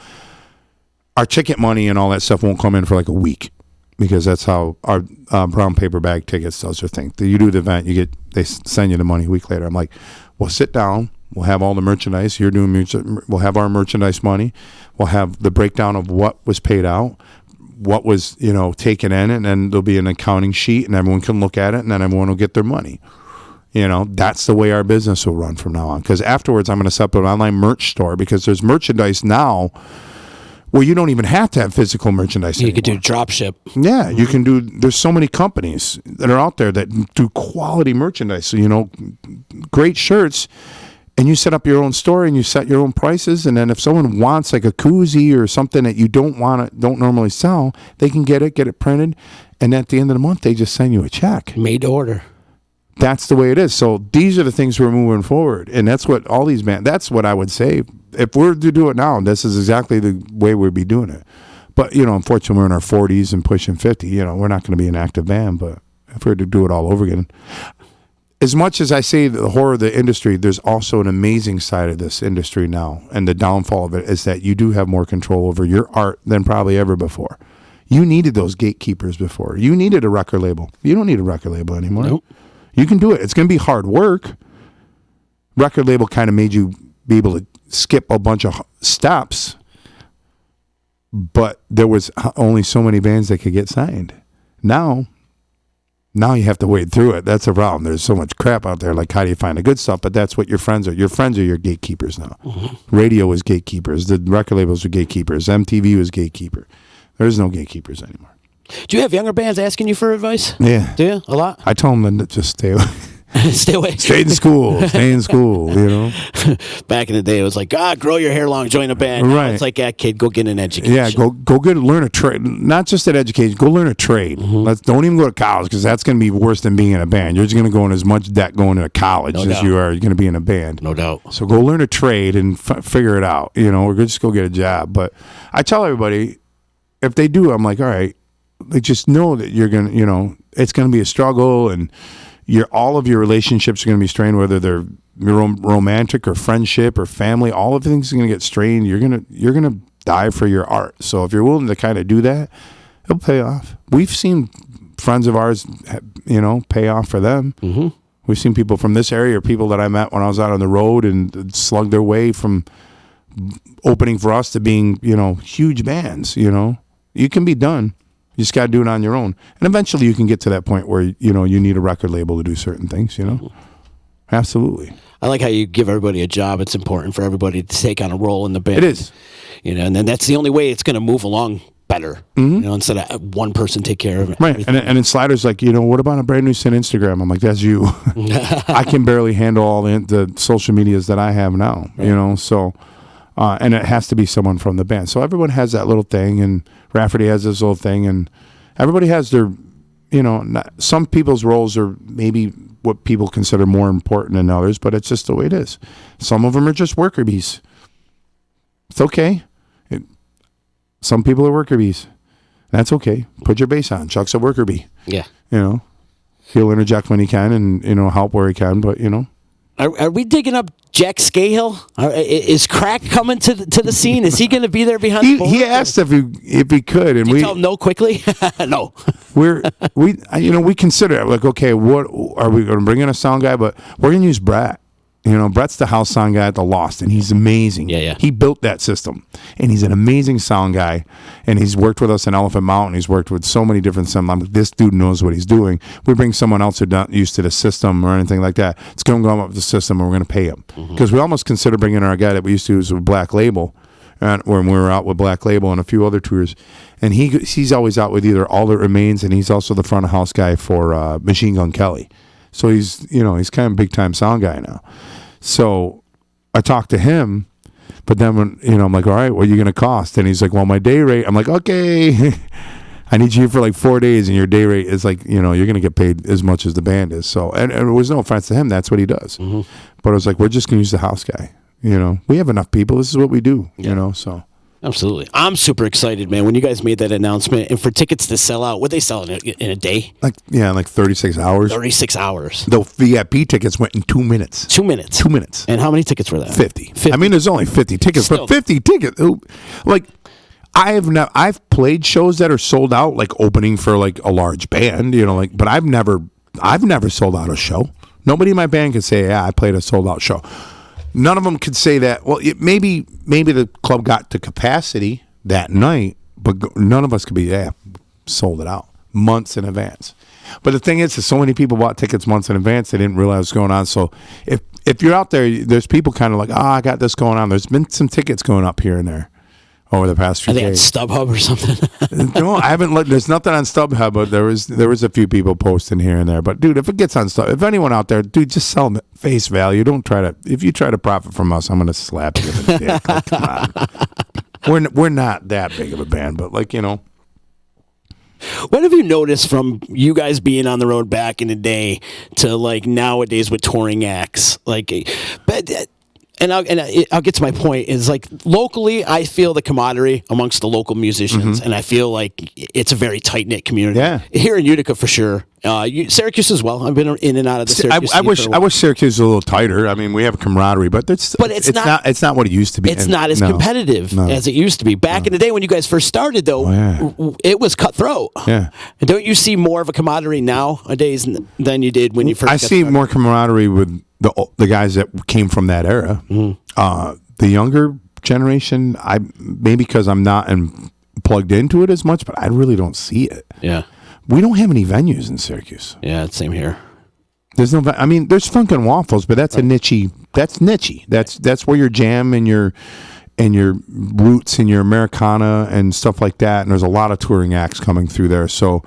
S10: our ticket money and all that stuff won't come in for like a week, because that's how our brown paper bag tickets does their thing. You do the event, they send you the money a week later. I'm like, well, sit down. We'll have all the merchandise. You're doing music. We'll have our merchandise money. We'll have the breakdown of what was paid out, what was taken in, and then there'll be an accounting sheet, and everyone can look at it, and then everyone will get their money. That's the way our business will run from now on. Because afterwards, I'm going to set up an online merch store, because there's merchandise now. Well, you don't even have to have physical merchandise anymore.
S11: You could do drop ship.
S10: Yeah, you can do. There's so many companies that are out there that do quality merchandise. So, great shirts, and you set up your own store and you set your own prices. And then if someone wants like a koozie or something that you don't normally sell, they can get it printed, and at the end of the month, they just send you a check.
S11: Made to order.
S10: That's the way it is. So these are the things we're moving forward, and that's what all these bands. That's what I would say. If we're to do it now, this is exactly the way we'd be doing it. But unfortunately, we're in our 40s and pushing 50. We're not going to be an active band. But if we were to do it all over again, as much as I say the horror of the industry, there's also an amazing side of this industry now, and the downfall of it is that you do have more control over your art than probably ever before. You needed those gatekeepers before. You needed a record label. You don't need a record label anymore.
S11: Nope.
S10: You can do it. It's going to be hard work. Record label kind of made you be able to skip a bunch of steps, but there was only so many bands that could get signed. Now you have to wade through it. That's a problem. There's so much crap out there. Like, how do you find the good stuff? But that's what your friends are. Your friends are your gatekeepers now. Mm-hmm. Radio is gatekeepers. The record labels are gatekeepers. MTV was gatekeeper. There's no gatekeepers anymore.
S11: Do you have younger bands asking you for advice?
S10: Yeah.
S11: Do you? A lot?
S10: I tell them to just stay away.
S11: Stay away.
S10: Stay in school. Stay in school. You know.
S11: Back in the day, it was like, grow your hair long, join a band.
S10: Right.
S11: It's like, kid, go get an education.
S10: Yeah, learn a trade. Not just an education. Go learn a trade. Don't even go to college because that's going to be worse than being in a band. You're just going to go in as much debt going to college as you are going to be in a band.
S11: No doubt.
S10: So go learn a trade and figure it out. You know, or just go get a job. But I tell everybody, if they do, I'm like, all right, like just know that you're going to, you know, it's going to be a struggle, and all of your relationships are going to be strained, whether they're romantic or friendship or family. All of things are going to get strained. You're gonna die for your art. So if you're willing to kind of do that, it'll pay off. We've seen friends of ours, you know, pay off for them. Mm-hmm. We've seen people from this area, or people that I met when I was out on the road and slugged their way from opening for us to being, you know, huge bands. You know, you can be done. You just got to do it on your own. And eventually you can get to that point where, you know, you need a record label to do certain things, you know? Mm-hmm. Absolutely.
S11: I like how you give everybody a job. It's important for everybody to take on a role in the band.
S10: It is.
S11: You know, and then that's the only way it's going to move along better. Mm-hmm. You know, instead of one person take care of it.
S10: Right. And then Slider's like, you know, what about a brand new sin Instagram? I'm like, that's you. I can barely handle all the social medias that I have now, right. You know, so... and it has to be someone from the band. So everyone has that little thing, and Rafferty has this little thing, and everybody has their, you know, some people's roles are maybe what people consider more important than others, but it's just the way it is. Some of them are just worker bees. It's okay. Some people are worker bees. That's okay. Put your bass on. Chuck's a worker bee.
S11: Yeah.
S10: You know, he'll interject when he can and, you know, help where he can, but, you know.
S11: Are we digging up Jack Scahill? Is Crack coming to the scene? Is he going to be there behind the board?
S10: He asked if he could, and
S11: we tell him no quickly. No,
S10: we consider it like, okay, what are we going to bring in a sound guy? But we're going to use Brett. You know, Brett's the house sound guy at the Lost, and he's amazing.
S11: Yeah.
S10: He built that system, and he's an amazing sound guy, and he's worked with us in Elephant Mountain. He's worked with so many different sound. I'm like, this dude knows what he's doing. We bring someone else who's not used to the system or anything like that. It's going to go up with the system, and we're going to pay him. Because we almost consider bringing our guy that we used to use with Black Label, and when we were out with Black Label and a few other tours. And he's always out with either All That Remains, and he's also the front of house guy for Machine Gun Kelly. So he's kind of a big-time sound guy now. So I talked to him, but then when, you know, I'm like, all right, what are you going to cost? And he's like, well, my day rate. I'm like, okay, I need you for like 4 days, and your day rate is like, you know, you're going to get paid as much as the band is. So, and it was no offense to him. That's what he does. Mm-hmm. But I was like, we're just going to use the house guy. You know, we have enough people. This is what we do, you know, so.
S11: Absolutely. I'm super excited, man. When you guys made that announcement, and for tickets to sell out, what they sell in a day?
S10: Like 36 hours.
S11: 36 hours.
S10: The VIP tickets went in 2 minutes.
S11: 2 minutes.
S10: 2 minutes.
S11: And how many tickets were there?
S10: 50. I mean, there's only 50 tickets, but 50 tickets. Like, I've played shows that are sold out, like opening for like a large band, you know, like, but I've never sold out a show. Nobody in my band could say, yeah, I played a sold out show. None of them could say that. Well, maybe the club got to capacity that night, but none of us could be, sold it out months in advance. But the thing is so many people bought tickets months in advance, they didn't realize what's going on. So if you're out there, there's people kind of like, I got this going on. There's been some tickets going up here and there over the past few days.
S11: Are they on StubHub or something?
S10: No, I haven't looked. There's nothing on StubHub, but there was a few people posting here and there. But dude, if it gets on StubHub, if anyone out there, dude, just sell them at face value. Don't try to. If you try to profit from us, I'm gonna slap you in the dick. Like, come on. We're not that big of a band, but like, you know.
S11: What have you noticed from you guys being on the road back in the day to like nowadays with touring acts? Like, but. And I'll get to my point is like locally, I feel the camaraderie amongst the local musicians, and I feel like it's a very tight knit community.
S10: Yeah,
S11: here in Utica for sure. Syracuse as well. I've been in and out of the Syracuse.
S10: I wish Syracuse was a little tighter. I mean, we have camaraderie, but it's not what it used to be.
S11: It's not as competitive as it used to be back in the day when you guys first started. Though it was cutthroat.
S10: Yeah,
S11: and don't you see more of a camaraderie nowadays than you did when you first?
S10: I see more camaraderie with the guys that came from that era. The younger generation, maybe because I'm not plugged into it as much, but I really don't see it.
S11: Yeah,
S10: we don't have any venues in Syracuse.
S11: Yeah, same here.
S10: There's no. I mean, there's Funk and Waffles, but that's a niche. That's niche. That's where your jam and your roots and your Americana and stuff like that. And there's a lot of touring acts coming through there. So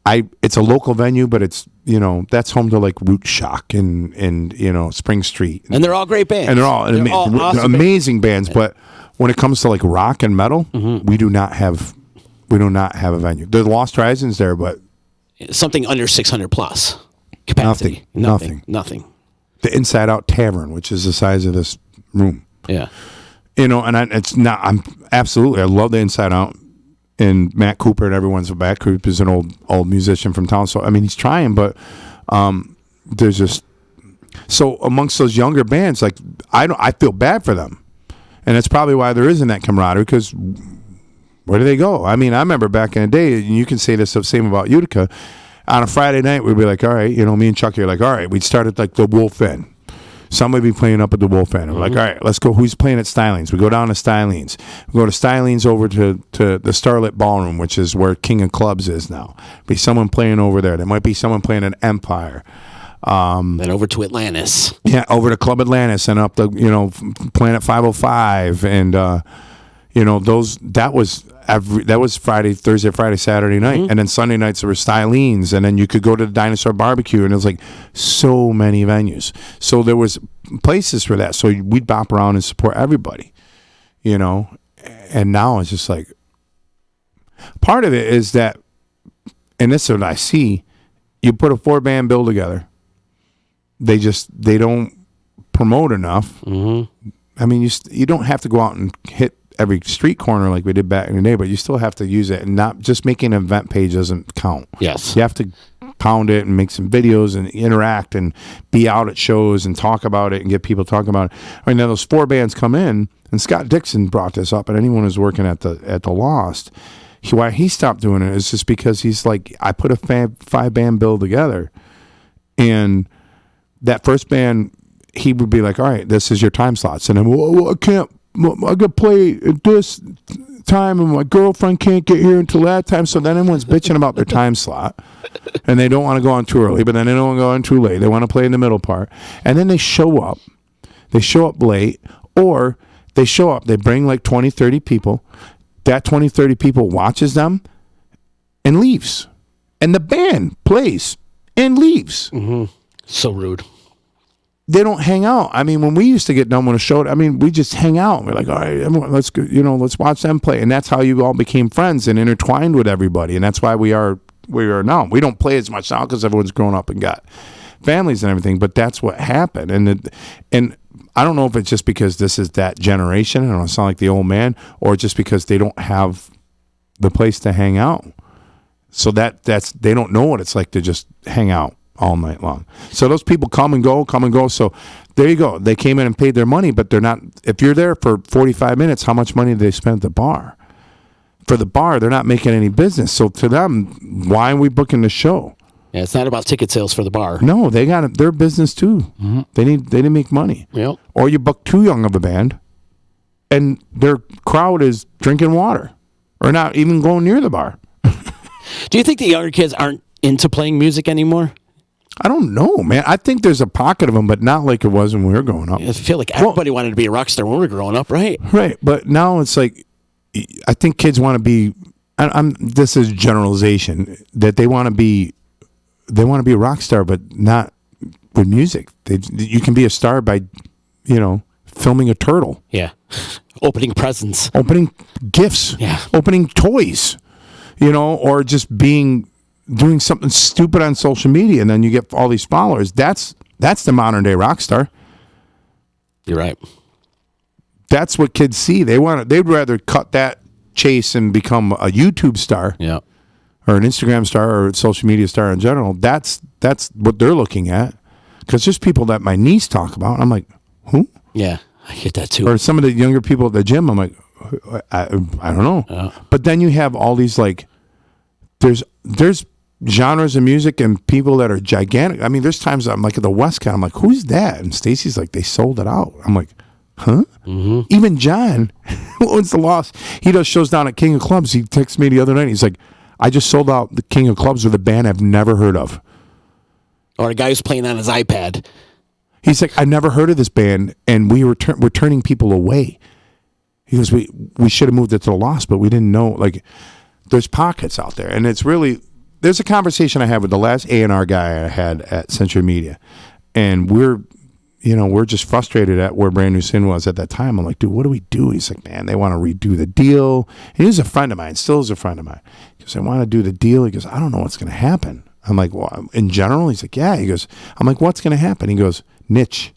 S10: it's a local venue, but it's, that's home to like Root Shock and Spring Street.
S11: And they're all great bands.
S10: And they're all
S11: awesome
S10: amazing bands. But when it comes to like rock and metal, we do not have a venue. The Lost Horizons there, but
S11: something under 600 plus capacity. Nothing.
S10: The Inside Out Tavern, which is the size of this room.
S11: Yeah.
S10: I love the Inside Out. And Matt Cooper and everyone's back. Cooper's an old musician from town. So, I mean, he's trying, but there's just... So, amongst those younger bands, like, I feel bad for them. And that's probably why there isn't that camaraderie, because where do they go? I mean, I remember back in the day, and you can say this the same about Utica, on a Friday night, we'd be like, all right, me and Chucky are like, all right, we'd start at, like, the Wolf Inn. Somebody be playing up at the Wolf Inn. We're like, all right, let's go. Who's playing at Stylings? We go down to Stylings. We go to Stylings over to the Starlit Ballroom, which is where King of Clubs is now. Be someone playing over there. There might be someone playing at Empire.
S11: Then over to Atlantis.
S10: Yeah, over to Club Atlantis and up the, playing at 505. And, that was Thursday, Friday, Saturday night. And then Sunday nights there were Stylines. And then you could go to the Dinosaur Barbecue. And it was like so many venues. So there was places for that. So we'd bop around and support everybody, And now it's just like, part of it is that, and this is what I see, you put a 4-band bill together. They don't promote enough. I mean, you don't have to go out and hit every street corner like we did back in the day, but you still have to use it, and not just making an event page doesn't count.
S11: Yes.
S10: You have to pound it and make some videos and interact and be out at shows and talk about it and get people talking about it. I mean, now those 4 bands come in, and Scott Dixon brought this up, and anyone who's working at the Lost, why he stopped doing it is just because he's like, I put a 5-band bill together, and that first band, he would be like, all right, this is your time slots. And then, well, I can't, I got to play at this time, and my girlfriend can't get here until that time. So then everyone's bitching about their time slot, and they don't want to go on too early, but then they don't want to go on too late. They want to play in the middle part. And then they show up. They show up late, or they show up, they bring like 20, 30 people. That 20, 30 people watches them and leaves. And the band plays and leaves.
S11: So rude.
S10: They don't hang out. I mean, when we used to get done with a show, I mean, we just hang out. We're like, all right, everyone, let's go, let's watch them play. And that's how you all became friends and intertwined with everybody. And that's why we are now. We don't play as much now because everyone's grown up and got families and everything. But that's what happened. And I don't know if it's just because this is that generation. I don't sound like the old man, or just because they don't have the place to hang out. So that's they don't know what it's like to just hang out all night long. So those people come and go. So there you go. They came in and paid their money, but they're not. If you're there for 45 minutes, how much money do they spend at the bar? For the bar, they're not making any business. So to them, why are we booking the show?
S11: Yeah, it's not about ticket sales for the bar.
S10: No, they got their business too. They need to make money.
S11: Yep.
S10: Or you book too young of a band, and their crowd is drinking water, or not even going near the bar.
S11: Do you think the younger kids aren't into playing music anymore?
S10: I don't know, man. I think there's a pocket of them, but not like it was when we were growing up.
S11: I feel like everybody wanted to be a rock star when we were growing up, right?
S10: Right, but now it's like, I think kids want to be. This is generalization, that they want to be a rock star, but not with music. You can be a star by, filming a turtle.
S11: Yeah, opening presents,
S10: opening gifts.
S11: Yeah,
S10: opening toys. Or just doing something stupid on social media, and then you get all these followers. That's the modern day rock star.
S11: You're right.
S10: That's what kids see. They'd rather cut that chase and become a YouTube star, or an Instagram star, or a social media star in general. That's what they're looking at. Because there's people that my niece talk about. I'm like, who?
S11: Yeah, I get that too.
S10: Or some of the younger people at the gym. I'm like, I don't know. But then you have all these like, there's genres of music and people that are gigantic. I mean, there's times I'm like at the Westcott, I'm like, who's that? And Stacy's like, they sold it out. I'm like, huh? Even John, who owns the Lost, he does shows down at King of Clubs. He texted me the other night. He's like, I just sold out the King of Clubs with a band I've never heard of.
S11: Or a guy who's playing on his iPad.
S10: He's like, I never heard of this band, and we're turning people away. He goes, we should have moved it to the Lost, but we didn't know. Like, there's pockets out there, and it's really, there's a conversation I had with the last A&R guy I had at Century Media, and we're just frustrated at where Brand New Sin was at that time. I'm like, dude, what do we do? He's like, man, they want to redo the deal. And he's a friend of mine, still is a friend of mine. He goes, I want to do the deal. He goes, I don't know what's going to happen. I'm like, well, in general? He's like, yeah. He goes, I'm like, what's going to happen? He goes, niche.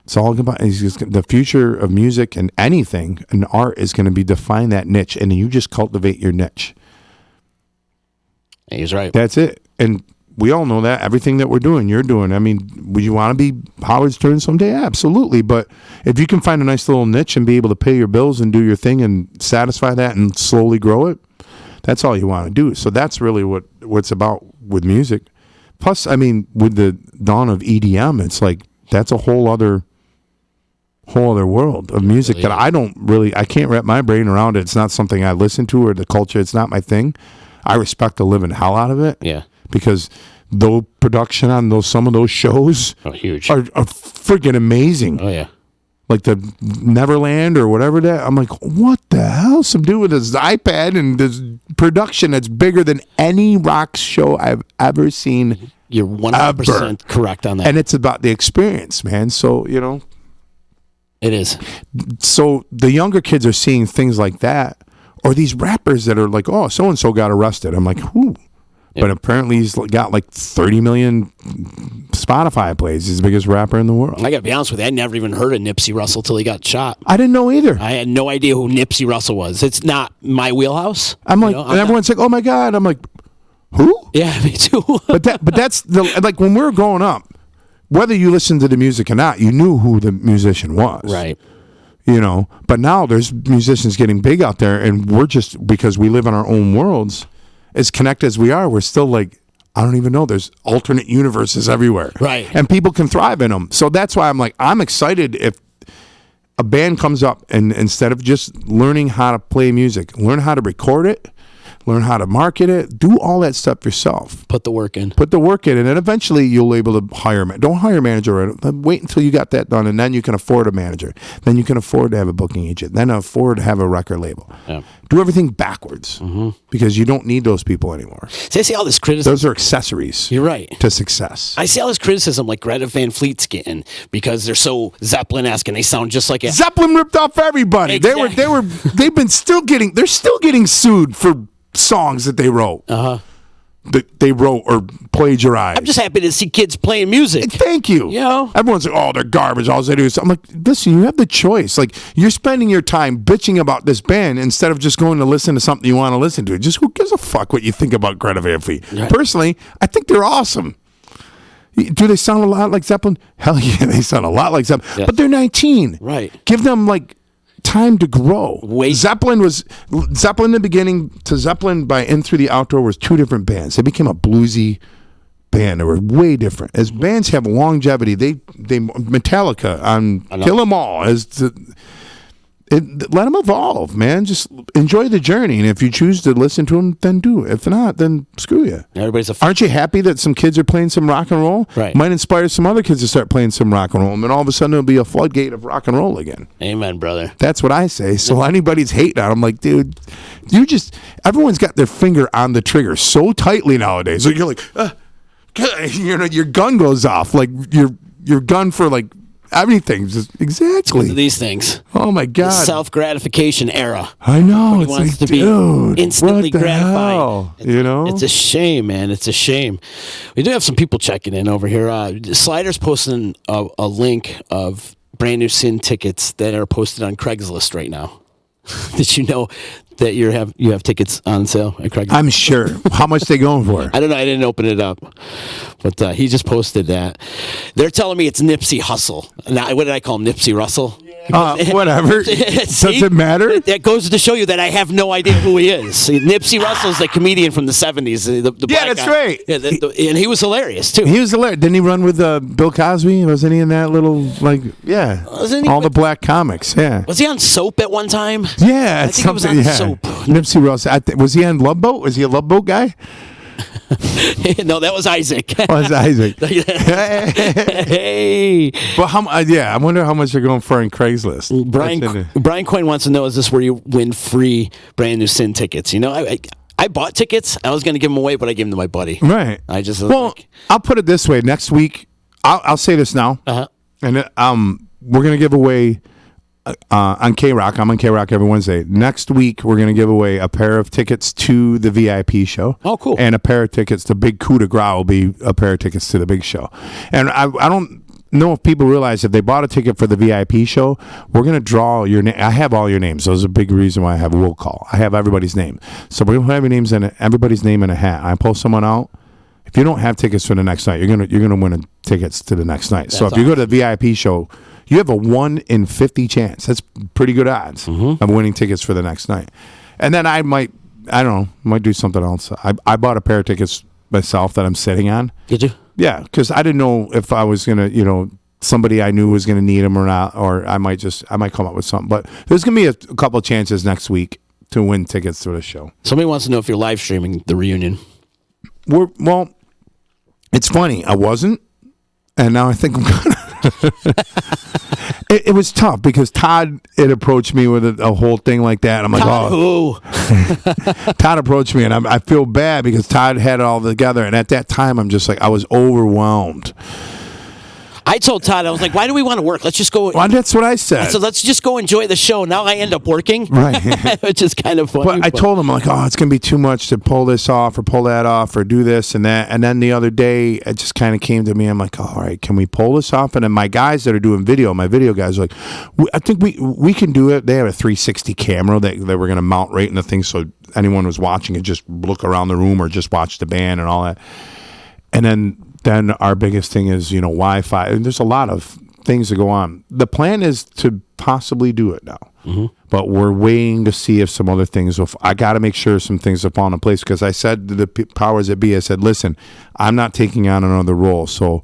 S10: It's all about the future of music and anything and art is going to be define that niche, and you just cultivate your niche.
S11: He's right.
S10: That's it. And we all know that. Everything that we're doing, you're doing. I mean, would you want to be Howard Stern someday? Absolutely. But if you can find a nice little niche and be able to pay your bills and do your thing and satisfy that and slowly grow it, that's all you want to do. So that's really what's about with music. Plus, I mean, with the dawn of EDM, it's like that's a whole other world of music that I can't wrap my brain around it. It's not something I listen to or the culture. It's not my thing. I respect the living hell out of it.
S11: Yeah.
S10: Because the production on some of those shows
S11: huge.
S10: are freaking amazing.
S11: Oh, yeah.
S10: Like the Neverland or whatever that. I'm like, what the hell? Some dude with his iPad and this production that's bigger than any rock show I've ever seen.
S11: You're 100% correct on that.
S10: And it's about the experience, man. So,
S11: It is.
S10: So the younger kids are seeing things like that. Or these rappers that are like, oh, so-and-so got arrested. I'm like, who? Yep. But apparently he's got like 30 million Spotify plays. He's the biggest rapper in the world.
S11: I got to be honest with you. I never even heard of Nipsey Russell till he got shot.
S10: I didn't know either.
S11: I had no idea who Nipsey Russell was. It's not my wheelhouse.
S10: I'm like, and everyone's like, oh my God. I'm like, who?
S11: Yeah, me too.
S10: but that's like when we were growing up, whether you listened to the music or not, you knew who the musician was.
S11: Right.
S10: But now there's musicians getting big out there, and we're just, because we live in our own worlds, as connected as we are, we're still like, I don't even know. There's alternate universes everywhere.
S11: Right.
S10: And people can thrive in them. So that's why I'm like, I'm excited if a band comes up and instead of just learning how to play music, learn how to record it, learn how to market it, do all that stuff yourself.
S11: Put the work in.
S10: And then eventually you'll be able to hire. Don't hire a manager. Wait until you got that done, and then you can afford a manager. Then you can afford to have a booking agent. Then afford to have a record label.
S11: Yeah.
S10: Do everything backwards because you don't need those people anymore.
S11: See, I see all this criticism.
S10: Those are accessories.
S11: You're right.
S10: To success.
S11: I see all this criticism like Greta Van Fleet's getting because they're so Zeppelin-esque and they sound just like
S10: Zeppelin ripped off everybody.
S11: Exactly.
S10: They're still getting sued for songs that they wrote. That they wrote or plagiarized.
S11: I'm just happy to see kids playing music.
S10: Thank you. Everyone's like, oh, they're garbage. All they do is, I'm like, listen, you have the choice. Like, you're spending your time bitching about this band instead of just going to listen to something you want to listen to. Just who gives a fuck what you think about Greta Van Fleet? Right. Personally, I think they're awesome. Do they sound a lot like Zeppelin? Hell yeah, they sound a lot like Zeppelin. Yeah. But they're 19.
S11: Right.
S10: Give them like time to grow. Zeppelin in the beginning to Zeppelin by In Through the Outdoor was two different bands. They became a bluesy band. They were way different. As bands have longevity, they Metallica on Kill 'Em All let them evolve, man. Just enjoy the journey, and if you choose to listen to them, then do it. If not, then screw you. Aren't you happy that some kids are playing some rock and roll?
S11: Right.
S10: Might inspire some other kids to start playing some rock and roll, and then all of a sudden there'll be a floodgate of rock and roll again.
S11: Amen, brother.
S10: That's what I say. So anybody's hating on, I'm like, dude, everyone's got their finger on the trigger so tightly nowadays. So you're like, your gun goes off, like your gun for like. Everything, just exactly.
S11: These things.
S10: Oh my God!
S11: The self-gratification era.
S10: I know.
S11: It wants to be instantly gratified. It's a shame, man. It's a shame. We do have some people checking in over here. Slider's posting a link of Brand New Sin tickets that are posted on Craigslist right now. Did you know that you have tickets on sale at Craigslist?
S10: I'm sure. How much they going for?
S11: I don't know. I didn't open it up, but he just posted that. They're telling me it's Nipsey Hussle. Now, what did I call him? Nipsey Russell?
S10: Whatever. Does it matter?
S11: That goes to show you that I have no idea who he is. Nipsey Russell's the comedian from the 70s. The
S10: that's
S11: guy.
S10: right.
S11: Yeah, and he was hilarious, too.
S10: He was hilarious. Didn't he run with Bill Cosby? Wasn't he in that little, all the black comics? Yeah.
S11: Was he on Soap at one time?
S10: Yeah.
S11: I think he was on Soap.
S10: Nipsey Russell. Was he on Love Boat? Was he a Love Boat guy?
S11: No, that was Isaac.
S10: Oh, it's Isaac.
S11: Hey.
S10: Well, I wonder how much they're going for in Craigslist.
S11: Brian Coyne wants to know, is this where you win free Brand New Sin tickets? I bought tickets. I was going to give them away, but I gave them to my buddy.
S10: Right.
S11: I just
S10: I'll put it this way. Next week, I'll say this now, and we're going to give away on K-Rock. I'm on K-Rock every Wednesday. Next week, we're going to give away a pair of tickets to the VIP show.
S11: Oh, cool.
S10: And a pair of tickets. The big coup de grace will be a pair of tickets to the big show. And I don't know if people realize if they bought a ticket for the VIP show, we're going to draw your name. I have all your names. Those are a big reason why I have a will call. I have everybody's name. So we're going to have your names in everybody's name in a hat. I pull someone out. If you don't have tickets for the next night, you're gonna win tickets to the next night. So if you go to the VIP show, you have a 1 in 50 chance. That's pretty good odds of winning tickets for the next night. And then I might do something else. I bought a pair of tickets myself that I'm sitting on.
S11: Did you?
S10: Yeah, because I didn't know if I was gonna, somebody I knew was gonna need them or not, or I might come up with something. But there's gonna be a couple of chances next week to win tickets to the show.
S11: Somebody wants to know if you're live streaming the reunion.
S10: Well, it's funny. I wasn't, and now I think I'm gonna. It was tough because Todd had approached me with a whole thing like that. I'm like, Todd approached me, and I feel bad because Todd had it all together, and at that time, I'm just like, I was overwhelmed.
S11: I told Todd, I was like, why do we want to work? Let's just go.
S10: Well, that's what I said.
S11: So let's just go enjoy the show. Now I end up working.
S10: Right.
S11: Which is kind of funny.
S10: But I told him, like, it's going to be too much to pull this off or pull that off or do this and that. And then the other day, it just kind of came to me. I'm like, all right, can we pull this off? And then my guys that are doing video, my video guys are like, I think we can do it. They have a 360 camera that we're going to mount right in the thing so anyone who's watching it just look around the room or just watch the band and all that. And then our biggest thing is, Wi-Fi. And there's a lot of things that go on. The plan is to possibly do it now. But we're waiting to see if some other things I got to make sure some things are falling in place because I said to the powers that be, I said, listen, I'm not taking on another role, so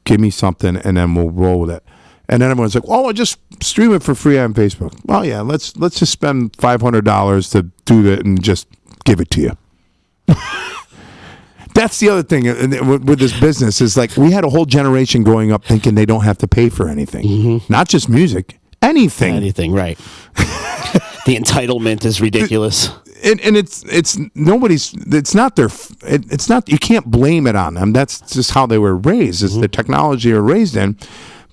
S10: give me something and then we'll roll with it. And then everyone's like, I'll just stream it for free on Facebook. Well, yeah, let's just spend $500 to do that and just give it to you. That's the other thing with this business is like we had a whole generation growing up thinking they don't have to pay for anything, not just music, anything.
S11: Anything, right? The entitlement is ridiculous,
S10: and it's nobody's. It's not their. It's not. You can't blame it on them. That's just how they were raised. It's the technology they were raised in.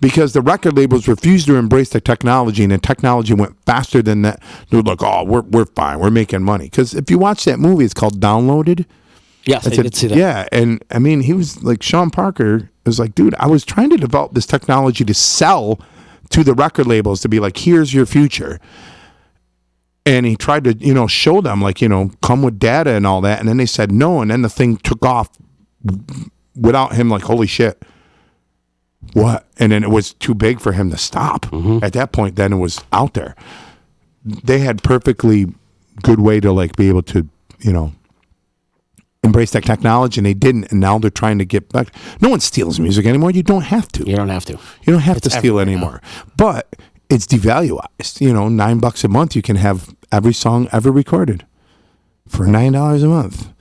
S10: Because the record labels refused to embrace the technology, and the technology went faster than that. They're like, we're fine, we're making money. Because if you watch that movie, it's called Downloaded.
S11: Yes, I did see that.
S10: Yeah, and I mean, he was like, Sean Parker was like, dude, I was trying to develop this technology to sell to the record labels to be like, here's your future. And he tried to, show them like, come with data and all that. And then they said no, and then the thing took off without him like, holy shit. What? And then it was too big for him to stop. At that point, then it was out there. They had perfectly good way to like be able to, embrace that technology, and they didn't, and now they're trying to get back. No one steals music anymore. You don't have to.
S11: You don't have to.
S10: You don't have to steal anymore. But it's devalued. $9 a month, you can have every song ever recorded for $9 a month.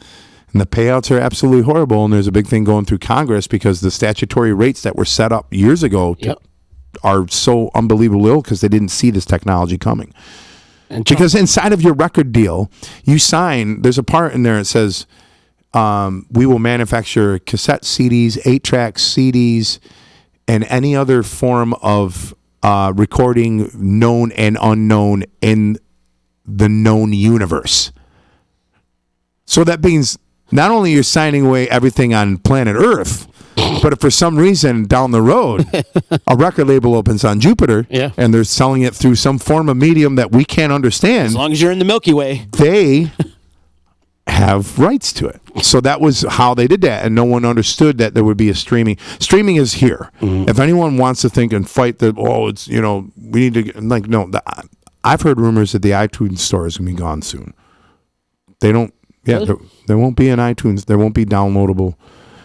S10: And the payouts are absolutely horrible, and there's a big thing going through Congress because the statutory rates that were set up years ago are so unbelievable because they didn't see this technology coming. Because inside of your record deal, you sign, there's a part in there that says, we will manufacture cassette CDs, 8-track CDs, and any other form of recording known and unknown in the known universe. So that means not only you're signing away everything on planet Earth, but if for some reason down the road a record label opens on Jupiter and they're selling it through some form of medium that we can't understand,
S11: as long as you're in the Milky Way,
S10: they have rights to it. So that was how they did that, and no one understood that there would be a streaming. Streaming is here. If anyone wants to think and fight that, it's we need to get, like, no. I've heard rumors that the iTunes store is going to be gone soon. They don't. Yeah, there won't be an iTunes. There won't be downloadable.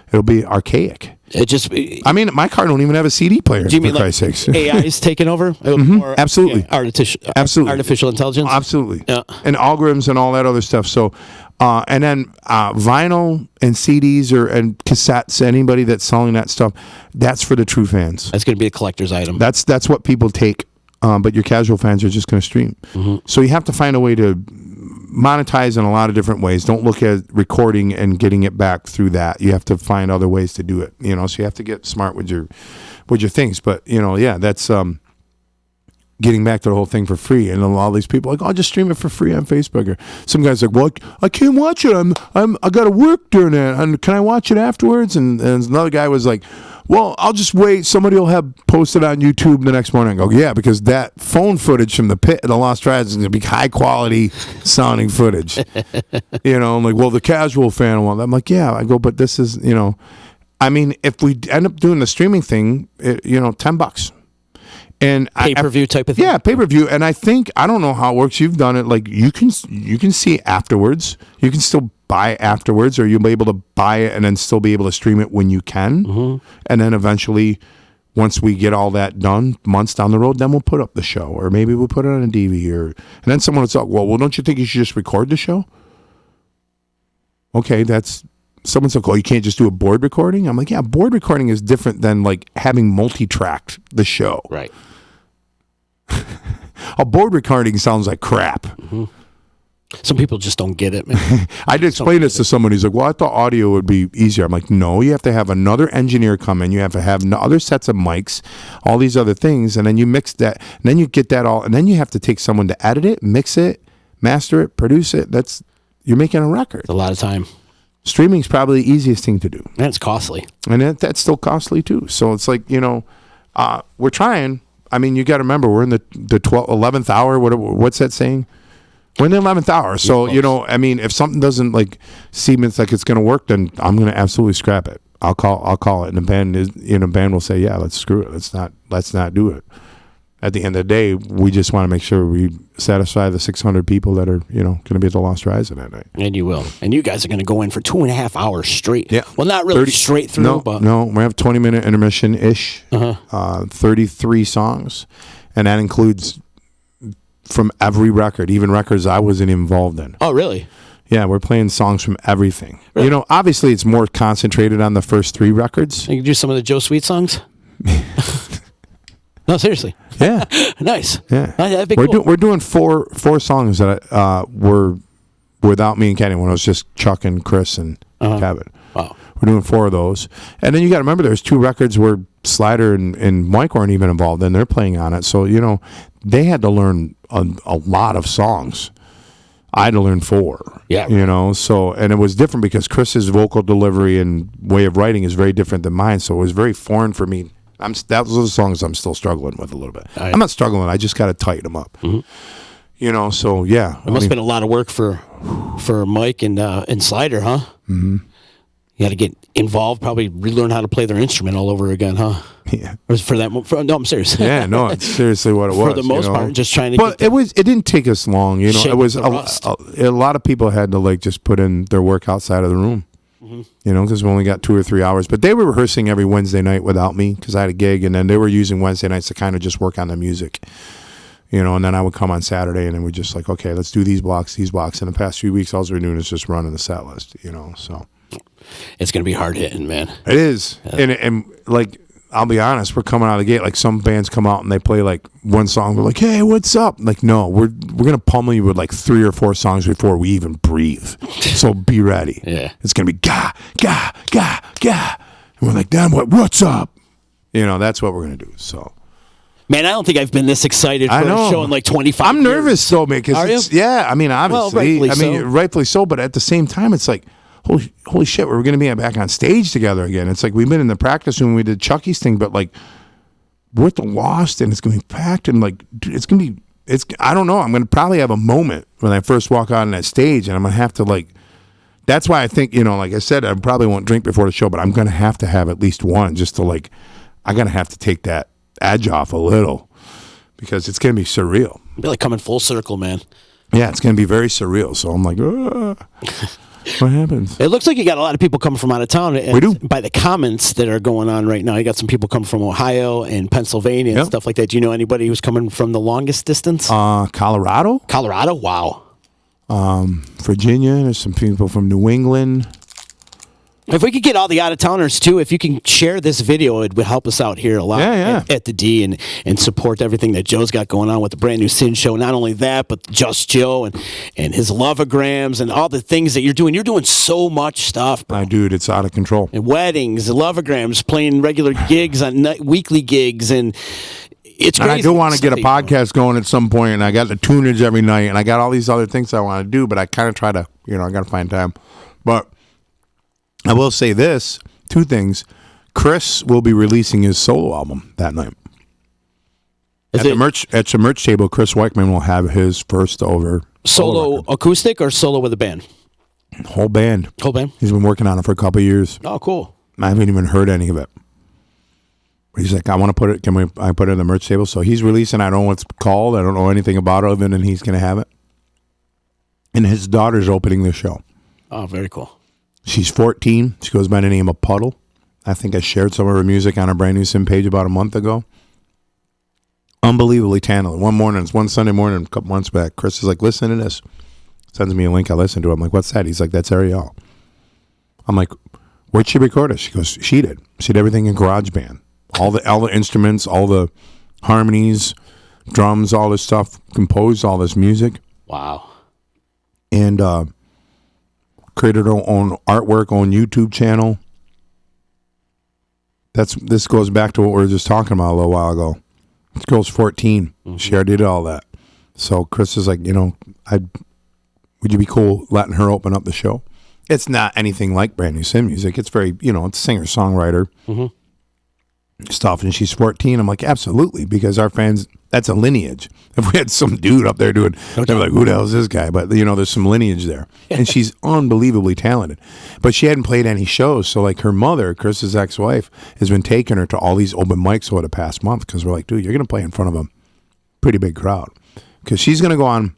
S10: It'll be archaic. I mean, my car don't even have a CD player.
S11: Do you mean
S10: for Christ's sakes?
S11: AI is taking over?
S10: Or, absolutely.
S11: Artificial intelligence?
S10: Absolutely. Yeah. And algorithms and all that other stuff. So, and then vinyl and CDs and cassettes, anybody that's selling that stuff, that's for the true fans.
S11: That's going to be a collector's item.
S10: That's what people take, but your casual fans are just going to stream. So you have to find a way to monetize in a lot of different ways. Don't look at recording and getting it back through that. You have to find other ways to do it. So you have to get smart with your things. But that's getting back to the whole thing for free. And all these people are like, I'll just stream it for free on Facebook. Or some guy's like, well, I can't watch it. I got to work during it. And can I watch it afterwards? And another guy was like, well, I'll just wait. Somebody will have posted on YouTube the next morning. I go, yeah, because that phone footage from the pit of the Lost Riders is going to be high quality sounding footage. I'm like, well, the casual fan will. I'm like, yeah. I go, but this is, I mean, if we end up doing the streaming thing, $10. And
S11: pay-per-view type of thing?
S10: Yeah, pay-per-view. And I think, I don't know how it works. You've done it. Like, you can see afterwards. You can still buy afterwards, or you'll be able to buy it and then still be able to stream it when you can. Mm-hmm. And then eventually, once we get all that done, months down the road, then we'll put up the show. Or maybe we'll put it on a DVD. And then someone will say, well, don't you think you should just record the show? Okay, someone's like, oh, you can't just do a board recording? I'm like, yeah, board recording is different than like having multi-tracked the show.
S11: Right.
S10: A board recording sounds like crap.
S11: Mm-hmm. Some people just don't get it, man.
S10: I did explain this to someone. He's like, well, I thought audio would be easier. I'm like, no, you have to have another engineer come in. You have to have other sets of mics, all these other things, and then you mix that, and then you get that all, and then you have to take someone to edit it, mix it, master it, produce it. You're making a record.
S11: It's a lot of time.
S10: Streaming's probably the easiest thing to do.
S11: And it's costly.
S10: And that's still costly, too. So it's like, we're trying. I mean, you got to remember, we're in the 11th hour. What's that saying? We're in the 11th hour. So, I mean, if something doesn't, seem like it's going to work, then I'm going to absolutely scrap it. I'll call it. And the band will say, yeah, let's screw it. Let's not do it. At the end of the day, we just want to make sure we satisfy the 600 people that are, going to be at the Lost Horizon that night.
S11: And you will. And you guys are going to go in for 2.5 hours straight.
S10: Yeah.
S11: Well, not really straight through, but...
S10: No, we have 20-minute intermission-ish, 33 songs. And that includes from every record, even records I wasn't involved in.
S11: Oh, really?
S10: Yeah, we're playing songs from everything. Really? Obviously it's more concentrated on the first 3 records.
S11: You can do some of the Joe Sweet songs? No, seriously.
S10: Yeah.
S11: Nice.
S10: Yeah.
S11: That'd be cool.
S10: We're doing four songs that were without me and Kenny, when it was just Chuck and Chris and Kevin.
S11: Wow.
S10: We're doing 4 of those. And then you got to remember there's 2 records where Slider and Mike weren't even involved, and they're playing on it. So, they had to learn a lot of songs. I had to learn 4.
S11: Yeah.
S10: So, and it was different because Chris's vocal delivery and way of writing is very different than mine. So it was very foreign for me. Those are the songs I'm still struggling with a little bit. I'm not struggling. I just got to tighten them up. Mm-hmm. So yeah.
S11: It must have been a lot of work for Mike and Slider, huh?
S10: Mm-hmm.
S11: You got to get involved, probably relearn how to play their instrument all over again, huh?
S10: Yeah.
S11: Or for that? No, I'm serious.
S10: Yeah, no, it's seriously what it was.
S11: For the most part, just trying to.
S10: But it didn't take us long. It was a lot of people had to just put in their work outside of the room. Mm-hmm. Because we only got 2 or 3 hours. But they were rehearsing every Wednesday night without me because I had a gig, and then they were using Wednesday nights to kind of just work on the music. And then I would come on Saturday, and then we're just like, okay, let's do these blocks. In the past few weeks, all we're doing is just running the set list. So
S11: it's gonna be hard hitting, man.
S10: It is, and I'll be honest, we're coming out of the gate. Like some bands come out and they play one song. We're like, hey, what's up? No, we're gonna pummel you with 3 or 4 songs before we even breathe. So be ready.
S11: Yeah,
S10: it's gonna be ga ga ga ga, and we're like, then what's up? That's what we're gonna do. So.
S11: Man, I don't think I've been this excited for a show in 25
S10: I'm
S11: years.
S10: nervous though, man.
S11: Are you?
S10: Yeah, I mean, obviously,
S11: rightfully
S10: so. But at the same time, it's like, holy shit, we're going to be back on stage together again. It's like we've been in the practice room when we did Chucky's thing, but we're at the Lost, and it's going to be packed, and it's going to be. I don't know. I'm going to probably have a moment when I first walk out on that stage, and I'm going to have to That's why I think like I said, I probably won't drink before the show, but I'm going to have at least one just to I'm going to have to take that edge off a little because it's going to be surreal.
S11: It'll be coming full circle, man.
S10: Yeah, it's going to be very surreal. So I'm like, what happens?
S11: It looks like you got a lot of people coming from out of town.
S10: We do.
S11: By the comments that are going on right now, you got some people coming from Ohio and Pennsylvania and stuff like that. Do you know anybody who's coming from the longest distance?
S10: Colorado.
S11: Colorado? Wow.
S10: Virginia. There's some people from New England.
S11: If we could get all the out-of-towners, too, if you can share this video, it would help us out here a lot at the D and support everything that Joe's got going on with the brand new Sin Show. Not only that, but Just Joe and his Loveograms and all the things that you're doing. You're doing so much stuff, bro.
S10: Dude, it's out of control.
S11: And weddings, Loveograms, playing regular gigs on weekly gigs, and it's crazy.
S10: And I do want to get a podcast going at some point, and I got the tunage every night, and I got all these other things I want to do, but I kind of try to, I got to find time. But I will say this, 2 things. Chris will be releasing his solo album that night. At the merch table, Chris Weichman will have his first ever
S11: solo acoustic or solo with a band?
S10: Whole band. He's been working on it for a couple of years.
S11: Oh, cool.
S10: I haven't even heard any of it. He's like, I want to put it, I put it in the merch table? So he's releasing, I don't know what it's called. I don't know anything about it other than he's going to have it. And his daughter's opening the show.
S11: Oh, very cool.
S10: She's 14. She goes by the name of Puddle. I think I shared some of her music on our brand new Sim page about a month ago. Unbelievably talented. One Sunday morning, a couple months back, Chris is like, listen to this. Sends me a link. I listen to it. I'm like, what's that? He's like, that's Ariel. I'm like, where'd she record it? She goes, she did. She did everything in GarageBand. All the instruments, all the harmonies, drums, all this stuff, composed all this music.
S11: Wow.
S10: And created her own artwork, own YouTube channel. This goes back to what we were just talking about a little while ago. This girl's 14. Mm-hmm. She already did all that. So Chris is like, would you be cool letting her open up the show? It's not anything like brand new Sim music. It's very, it's singer-songwriter stuff. And she's 14. I'm like, absolutely, because our fans, that's a lineage. If we had some dude up there doing, they're like, who the hell is this guy? But, there's some lineage there. And she's unbelievably talented. But she hadn't played any shows. So, like, her mother, Chris's ex-wife, has been taking her to all these open mics over the past month because we're like, dude, you're going to play in front of a pretty big crowd. Because she's going to go on,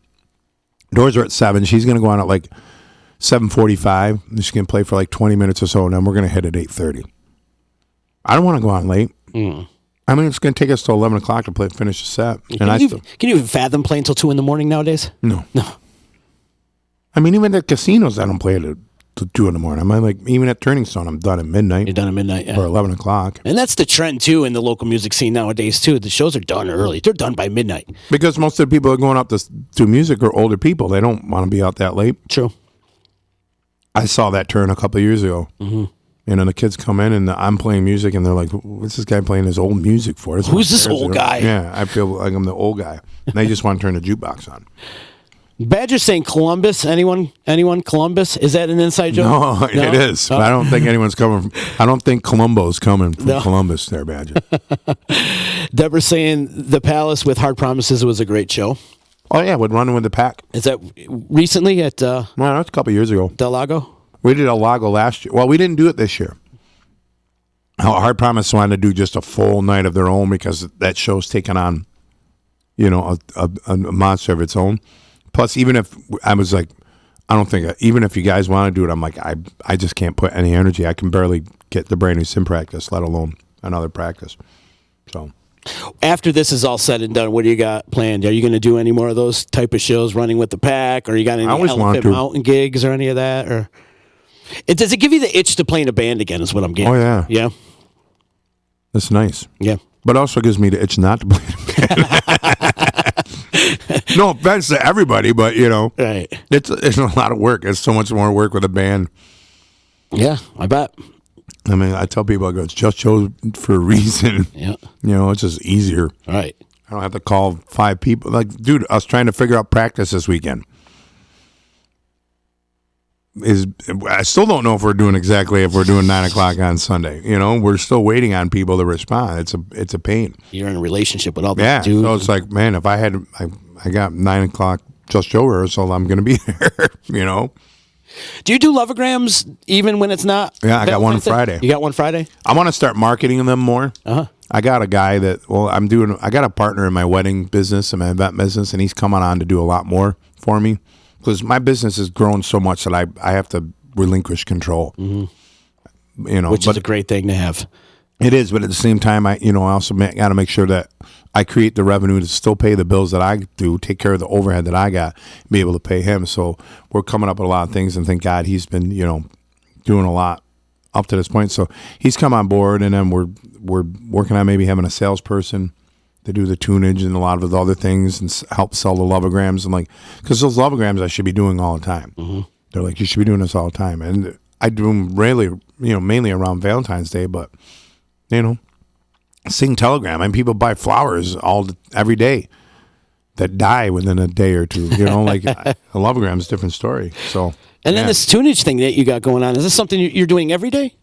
S10: doors are at 7. She's going to go on at, like, 7:45. She's going to play for, like, 20 minutes or so, and then we're going to hit at 8:30. I don't want to go on late. I mean, it's going to take us till 11 o'clock to finish the set.
S11: Can you even fathom playing till 2 in the morning nowadays?
S10: No. I mean, even at casinos, I don't play till 2 in the morning. I'm like, even at Turning Stone, I'm done at midnight.
S11: You're done at midnight, yeah.
S10: Or 11 o'clock.
S11: And that's the trend, too, in the local music scene nowadays, too. The shows are done early. They're done by midnight.
S10: Because most of the people that are going out to music are older people. They don't want to be out that late.
S11: True.
S10: I saw that turn a couple of years ago. Mm-hmm. The kids come in and I'm playing music and they're like, what's this guy playing his old music for?
S11: Who's this old guy?
S10: Yeah, I feel like I'm the old guy. And they just want to turn the jukebox on.
S11: Badger's saying Columbus. Anyone Columbus? Is that an inside joke?
S10: No, it is. But I don't think anyone's coming I don't think Columbo's coming from Columbus there, Badger.
S11: Deborah's saying The Palace with Hard Promises was a great show.
S10: Oh, yeah, with Running with the Pack.
S11: Is that recently at...
S10: No, that's a couple years ago.
S11: Del Lago?
S10: We did El Lago last year. Well, we didn't do it this year. Hard Promise wanted to do just a full night of their own because that show's taken on, a monster of its own. Plus, even if I was like, even if you guys want to do it, I'm like, I just can't put any energy. I can barely get the brand new sim practice, let alone another practice. So,
S11: after this is all said and done, what do you got planned? Are you going to do any more of those type of shows, Running with the Pack, or you got any Elephant Mountain gigs or any of that, or? Does it give you the itch to play in a band again is what I'm getting.
S10: Oh, yeah.
S11: Yeah?
S10: That's nice.
S11: Yeah.
S10: But also gives me the itch not to play in a band. No offense to everybody, but,
S11: right.
S10: It's a lot of work. It's so much more work with a band.
S11: Yeah, I bet.
S10: I mean, I tell people, I go, it's just chose for a reason.
S11: Yeah.
S10: It's just easier.
S11: Right.
S10: I don't have to call 5 people. Like, dude, I was trying to figure out practice this weekend. I still don't know if we're doing 9 o'clock on Sunday. We're still waiting on people to respond. It's a pain.
S11: You're in a relationship with all these dudes.
S10: So it's like, man, if I got 9 o'clock Just Joe rehearsal, I'm going to be there.
S11: Do you do Loveograms even when it's not?
S10: Yeah, I got one Friday.
S11: You got one Friday?
S10: I want to start marketing them more. I got a guy I got a partner in my wedding business and my event business, and he's coming on to do a lot more for me. Because my business has grown so much that I have to relinquish control. Mm-hmm.
S11: Which is a great thing to have.
S10: It is, but at the same time, I also got to make sure that I create the revenue to still pay the bills that I do, take care of the overhead that I got, be able to pay him. So we're coming up with a lot of things, and thank God he's been, doing a lot up to this point. So he's come on board, and then we're working on maybe having a salesperson to do the tunage and a lot of the other things and help sell the lovograms, and like, because those lovograms I should be doing all the time. Mm-hmm. They're like, you should be doing this all the time, and I do them rarely, mainly around Valentine's Day, but sing telegram. I mean, people buy flowers every day that die within a day or two. Like a lovegram is a different story. So,
S11: and then this tunage thing that you got going on, is this something you're doing every day?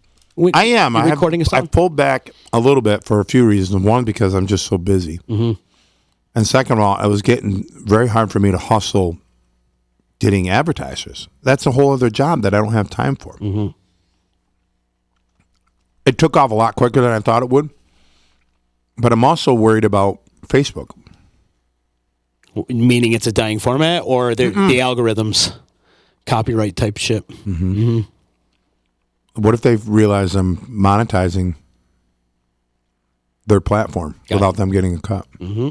S10: I am.
S11: You're recording a song?
S10: I pulled back a little bit for a few reasons. One, because I'm just so busy. Mm-hmm. And second of all, it was getting very hard for me to hustle getting advertisers. That's a whole other job that I don't have time for. Mm-hmm. It took off a lot quicker than I thought it would. But I'm also worried about Facebook.
S11: Meaning it's a dying format, or the algorithms, copyright type shit. Mm-hmm. Mm-hmm.
S10: What if they've realized I'm monetizing their platform without them getting a cut?
S11: Mm-hmm.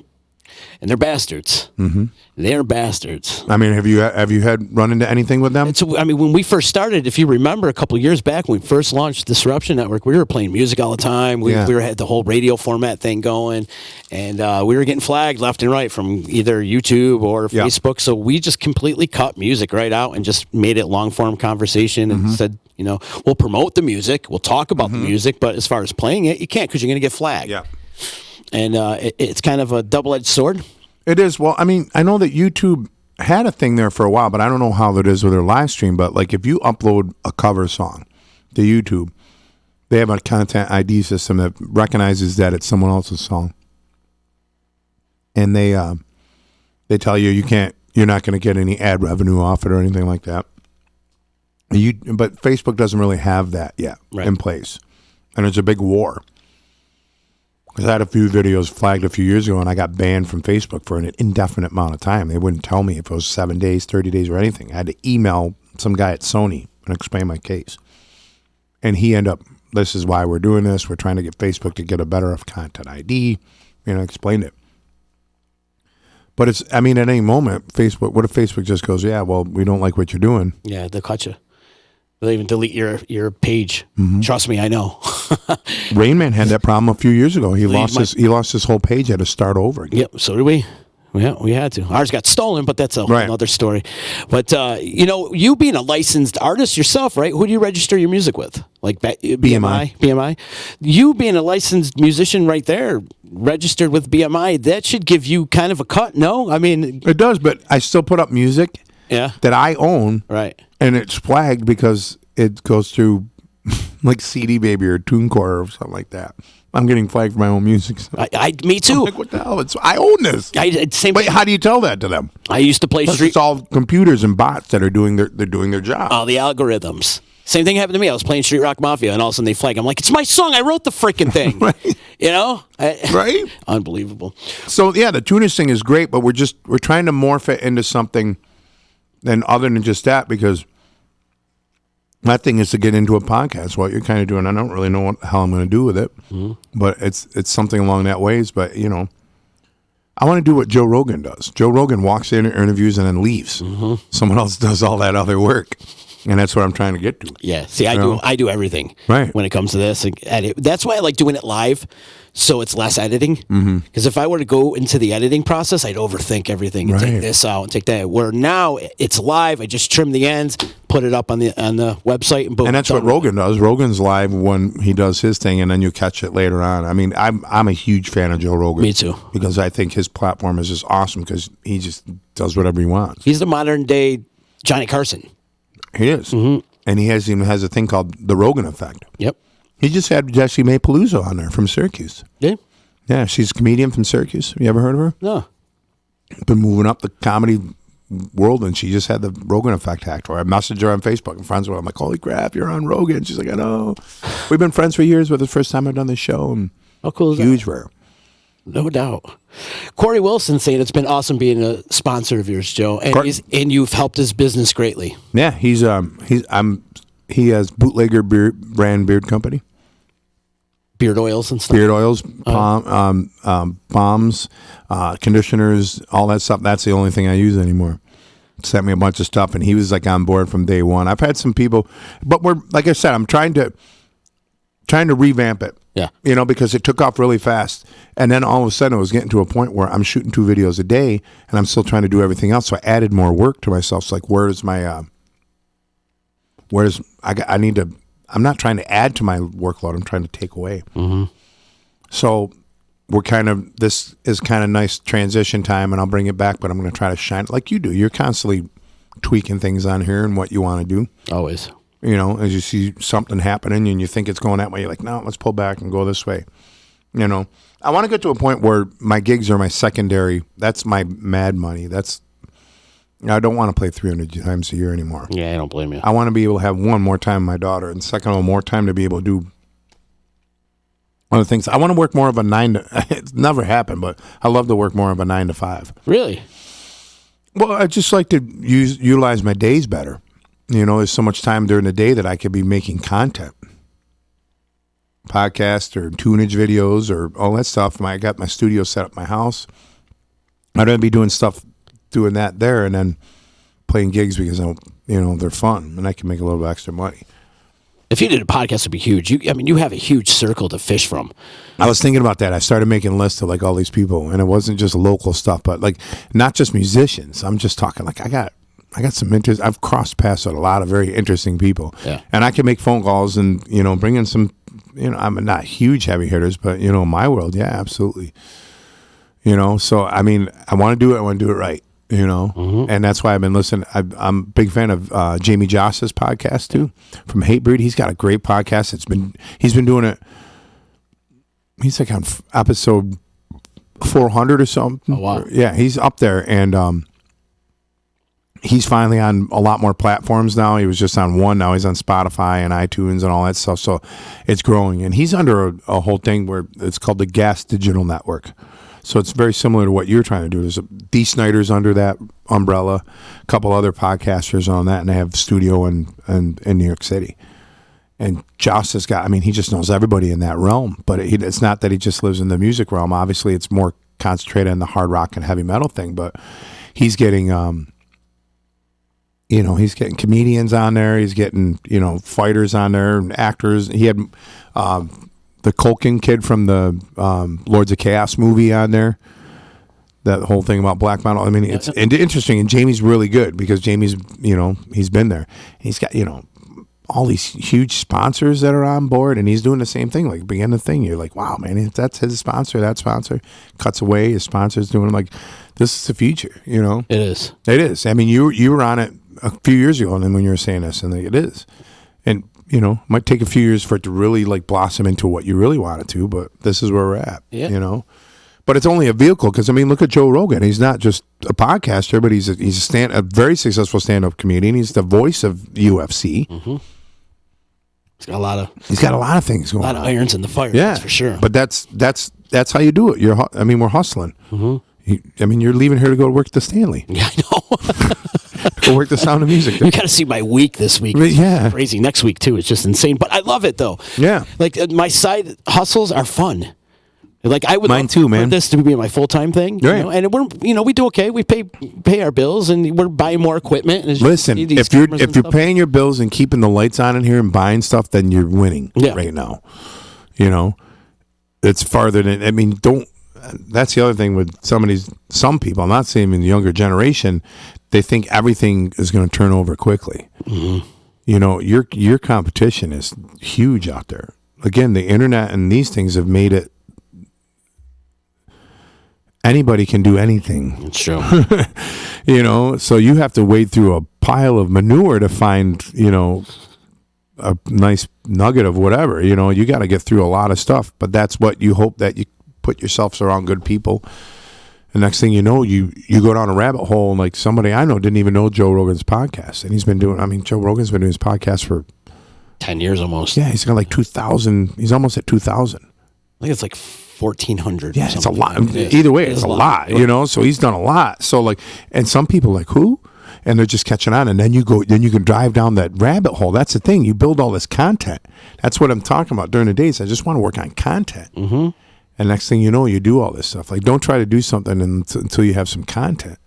S11: And they're bastards. Mm-hmm. They're bastards.
S10: I mean, have you had run into anything with them?
S11: When we first started, if you remember, a couple of years back when we first launched Disruption Network, we were playing music all the time. We had the whole radio format thing going, and we were getting flagged left and right from either YouTube or Facebook. So we just completely cut music right out and just made it long form conversation and said, we'll promote the music, we'll talk about the music, but as far as playing it, you can't because you're going to get flagged.
S10: Yeah.
S11: And it's kind of a double-edged sword.
S10: It is. Well, I mean, I know that YouTube had a thing there for a while, but I don't know how that is with their live stream. But like, if you upload a cover song to YouTube, they have a content ID system that recognizes that it's someone else's song, and they tell you you're not going to get any ad revenue off it or anything like that. But Facebook doesn't really have that yet in place, and it's a big war. Because I had a few videos flagged a few years ago, and I got banned from Facebook for an indefinite amount of time. They wouldn't tell me if it was 7 days, 30 days, or anything. I had to email some guy at Sony and explain my case. And he ended up, this is why we're doing this. We're trying to get Facebook to get a better content ID. Explained it. But at any moment, Facebook, what if Facebook just goes, yeah, well, we don't like what you're doing.
S11: Yeah, they'll cut you. They'll even delete your page. Mm-hmm. Trust me, I know.
S10: Rain Man had that problem a few years ago. He lost his whole page. Had to start over again.
S11: Yep, so did we. Yeah, we had to. Ours got stolen, but that's another story. But you being a licensed artist yourself, right? Who do you register your music with? Like BMI. BMI. You being a licensed musician, right there, registered with BMI. That should give you kind of a cut. No, I mean
S10: it does, but I still put up music.
S11: Yeah.
S10: That I own.
S11: Right.
S10: And it's flagged because it goes through like CD Baby or TuneCore or something like that. I'm getting flagged for my own music. So.
S11: Me too.
S10: I'm like, what the hell? I own this. Wait, how do you tell that to them?
S11: I used to play
S10: It's all computers and bots that are doing their job.
S11: All the algorithms. Same thing happened to me. I was playing Street Rock Mafia, and all of a sudden they flag. I'm like, it's my song. I wrote the freaking thing.
S10: Right. Right?
S11: Unbelievable.
S10: So yeah, the tunage thing is great, but we're trying to morph it into something other than just that, because my thing is to get into a podcast. What you're kind of doing, I don't really know what the hell I'm going to do with it, but it's something along that ways. But I want to do what Joe Rogan does. Joe Rogan walks in, interviews, and then leaves. Mm-hmm. Someone else does all that other work, and that's what I'm trying to get to.
S11: Yeah, see, I do everything when it comes to this. That's why I like doing it live, so it's less editing. Because if I were to go into the editing process, I'd overthink everything and take this out and take that. Where now it's live, I just trim the ends, put it up on the website, and boom.
S10: And that's what Rogan does. Rogan's live when he does his thing, and then you catch it later on. I mean, I'm a huge fan of Joe Rogan.
S11: Me too.
S10: Because I think his platform is just awesome because he just does whatever he wants.
S11: He's the modern day Johnny Carson.
S10: He is. Mm-hmm. And he even has a thing called the Rogan Effect.
S11: Yep.
S10: He just had Jessie Mae Paluzzo on there from Syracuse.
S11: Yeah.
S10: Yeah, she's a comedian from Syracuse. You ever heard of her?
S11: No.
S10: Been moving up the comedy world, and she just had the Rogan Effect hacked her. I messaged her on Facebook and friends with her. I'm like, holy crap, you're on Rogan. She's like, I know. We've been friends for years, but the first time I've done this show. And
S11: how cool is that?
S10: Huge for her.
S11: No doubt. Corey Wilson saying it's been awesome being a sponsor of yours, Joe, and you've helped his business greatly.
S10: Yeah, he has Bootlegger brand beard company,
S11: beard oils and stuff.
S10: Beard oils, balms, conditioners, all that stuff. That's the only thing I use anymore. Sent me a bunch of stuff, and he was like on board from day one. I've had some people, but like I said, I'm trying to trying to revamp it.
S11: Yeah.
S10: You know, because it took off really fast. And then all of a sudden it was getting to a point where I'm shooting 2 videos a day and I'm still trying to do everything else. So I added more work to myself. It's like, I'm not trying to add to my workload. I'm trying to take away.
S11: Mm-hmm.
S10: So this is kind of nice transition time, and I'll bring it back, but I'm going to try to shine it like you do. You're constantly tweaking things on here and what you want to do.
S11: Always.
S10: You know, as you see something happening and you think it's going that way, you're like, no, let's pull back and go this way. You know, I want to get to a point where my gigs are my secondary. That's my mad money. I don't want to play 300 times a year anymore.
S11: Yeah, I don't blame you.
S10: I want to be able to have one more time with my daughter, and second of all, more time to be able to do other things. I want to work more of a 9 to, it's never happened, but I love to work more of a 9 to 5.
S11: Really?
S10: Well, I just like to utilize my days better. You know, there's so much time during the day that I could be making content. Podcasts or tunage videos or all that stuff. I got my studio set up at my house. I'd rather be doing that there and then playing gigs because, they're fun and I can make a little extra money.
S11: If you did a podcast, it would be huge. You have a huge circle to fish from.
S10: I was thinking about that. I started making lists of like all these people, and it wasn't just local stuff, but like not just musicians. I'm just talking like I got some interest. I've crossed paths with a lot of very interesting people, and I can make phone calls and bring in some. I'm not huge heavy hitters, but my world, yeah, absolutely. So I mean, I want to do it. I want to do it right. And that's why I've been listening. I'm a big fan of Jamie Joss's podcast too, from Hatebreed. He's got a great podcast. He's been doing it. He's like on episode 400 or something.
S11: Oh wow!
S10: Yeah, he's up there, and he's finally on a lot more platforms now. He was just on one. Now he's on Spotify and iTunes and all that stuff. So it's growing, and he's under a whole thing where it's called the Gas Digital Network. So it's very similar to what you're trying to do. There's D. Snyder's under that umbrella, a couple other podcasters on that, and they have studio in New York City. And Joss has got, he just knows everybody in that realm. But it's not that he just lives in the music realm. Obviously, it's more concentrated on the hard rock and heavy metal thing. But he's getting, he's getting comedians on there. He's getting, fighters on there, and actors. He had the Culkin kid from the Lords of Chaos movie on there. That whole thing about black metal. It's interesting, and Jamie's really good because Jamie's, he's been there. He's got, all these huge sponsors that are on board, and he's doing the same thing. Like, begin the thing, you're like, wow, man, that's his sponsor, that sponsor. Cuts away, his sponsor's doing like, this is the future, It
S11: is.
S10: It is. You were on it a few years ago, and then when you were saying this, and it is. And, it might take a few years for it to really like blossom into what you really want it to, but this is where we're at, But it's only a vehicle because, look at Joe Rogan. He's not just a podcaster, but he's a very successful stand-up comedian. He's the voice of UFC.
S11: Mm-hmm. He's got a lot of
S10: things going on.
S11: A lot of irons in the fire,
S10: yeah,
S11: that's for sure.
S10: But that's how you do it. We're hustling.
S11: Mm-hmm.
S10: You're leaving here to go work the Stanley.
S11: Yeah, I know.
S10: Go work the Sound of Music.
S11: You got to see my week this week.
S10: Yeah.
S11: It's crazy. Next week, too. It's just insane. But I love it, though.
S10: Yeah.
S11: Like, my side hustles are fun. Like, I would
S10: Mine too, man.
S11: this to be my full-time thing.
S10: Right.
S11: And we're, we do okay. We pay our bills, and we're buying more equipment. And
S10: listen, if you're paying your bills and keeping the lights on in here and buying stuff, then you're winning right now. It's farther than, that's the other thing with some people, I'm not saying in the younger generation, they think everything is going to turn over quickly.
S11: Mm-hmm.
S10: Your competition is huge out there. Again, the internet and these things have made it, anybody can do anything.
S11: It's true.
S10: So you have to wade through a pile of manure to find, a nice nugget of whatever. You got to get through a lot of stuff, but that's what you hope, that you put yourself around good people. The next thing you know, you go down a rabbit hole, and like somebody I know didn't even know Joe Rogan's podcast. And he's been doing, Joe Rogan's been doing his podcast for
S11: 10 years almost.
S10: Yeah, he's got like 2,000. He's almost at 2,000.
S11: I think it's like 1,400.
S10: Yeah, it's a lot. Either way, it's a lot, so he's done a lot. So like, and some people are like, who? And they're just catching on. And then you can drive down that rabbit hole. That's the thing. You build all this content. That's what I'm talking about during the days. I just want to work on content.
S11: Mm-hmm.
S10: And next thing you know, you do all this stuff. Like, don't try to do something until you have some content.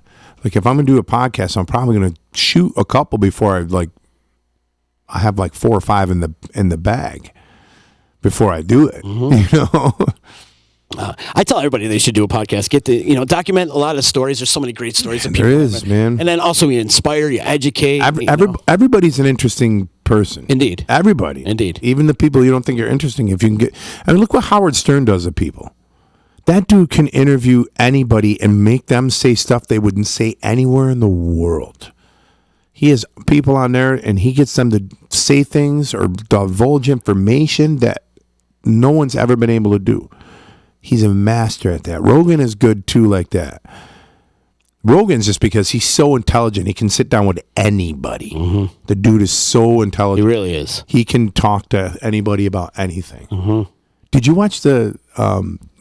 S10: Like, if I'm going to do a podcast, I'm probably going to shoot a couple before I have like 4 or 5 in the bag. before I do it.
S11: Mm-hmm.
S10: You know.
S11: I tell everybody they should do a podcast. Get the document a lot of stories. There's so many great stories. That
S10: There
S11: people
S10: is,
S11: have.
S10: man.
S11: And then also you inspire, you educate.
S10: Everybody's an interesting person.
S11: Indeed.
S10: Everybody.
S11: Indeed.
S10: Even the people you don't think are interesting. If you can get, I mean, look what Howard Stern does of people. That dude can interview anybody and make them say stuff they wouldn't say anywhere in the world. He has people on there, and he gets them to say things or divulge information that no one's ever been able to do. He's a master at that. Rogan is good too, like that. Rogan's just because he's so intelligent. He can sit down with anybody.
S11: Mm-hmm.
S10: The dude is so intelligent.
S11: He really is.
S10: He can talk to anybody about anything.
S11: Mm-hmm.
S10: Did you watch the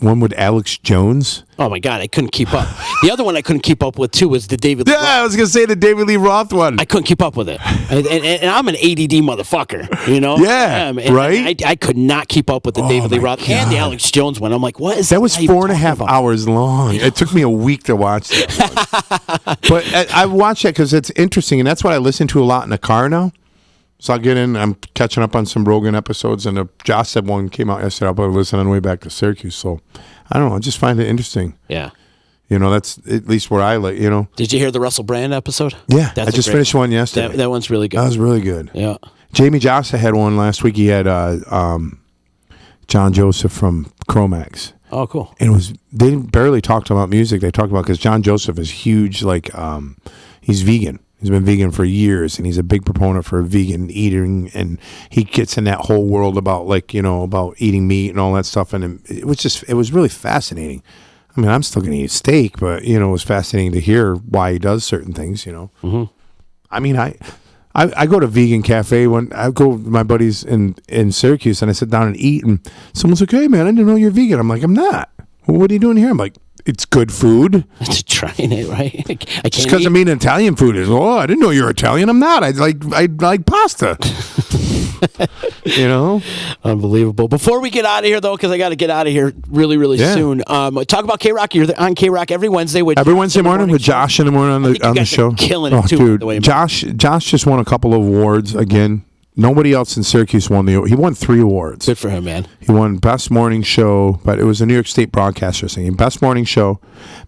S10: one with Alex Jones?
S11: Oh my God, I couldn't keep up. The other one I couldn't keep up with too was the David.
S10: Yeah, I was gonna say the David Lee Roth one.
S11: I couldn't keep up with it, and I'm an ADD motherfucker, you know.
S10: Yeah, right?
S11: I could not keep up with the David Lee Roth and the Alex Jones one. I'm like, what is
S10: that? Was
S11: guy
S10: 4.5 hours long. It took me a week to watch that one. But I watched that because it's interesting, and that's what I listen to a lot in the car now. So I'll get in. I'm catching up on some Rogan episodes, and Josh said one came out yesterday. I'll probably listen on the way back to Syracuse. So I don't know. I just find it interesting.
S11: Yeah.
S10: You know, that's at least where I like, you know.
S11: Did you hear the Russell Brand episode?
S10: Yeah.
S11: That's
S10: I just finished one yesterday.
S11: That one's really good.
S10: That was really good.
S11: Yeah.
S10: Jamie Jossa had one last week. He had John Joseph from Chromax.
S11: Oh, cool.
S10: And they didn't barely talk about music. They talked about, because John Joseph is huge, like he's vegan. He's been vegan for years, and he's a big proponent for vegan eating, and he gets in that whole world about, like, you know, about eating meat and all that stuff, and it was really fascinating. I mean, I'm still going to eat steak, but, you know, it was fascinating to hear why he does certain things, you know.
S11: Mm-hmm.
S10: I mean, I go to vegan cafe when I go with my buddies in Syracuse, and I sit down and eat, and someone's like, "Hey, man, I didn't know you're vegan." I'm like, "I'm not." Well, what are you doing here? I'm like, "It's good food."
S11: Just trying it, right? I can't
S10: Just because I'm eating Italian food is, oh, I didn't know you're Italian. I'm not. I like pasta. You know?
S11: Unbelievable. Before we get out of here, though, because I got to get out of here really, really soon. Talk about K-Rock. You're on K-Rock every Wednesday.
S10: Every Wednesday morning with Josh in the morning on the show.
S11: Killing it, too.
S10: Dude, Josh just won a couple of awards again. Nobody else in Syracuse won he won 3 awards.
S11: Good for him, man.
S10: He won Best Morning Show, but it was a New York State broadcaster singing. Best Morning Show,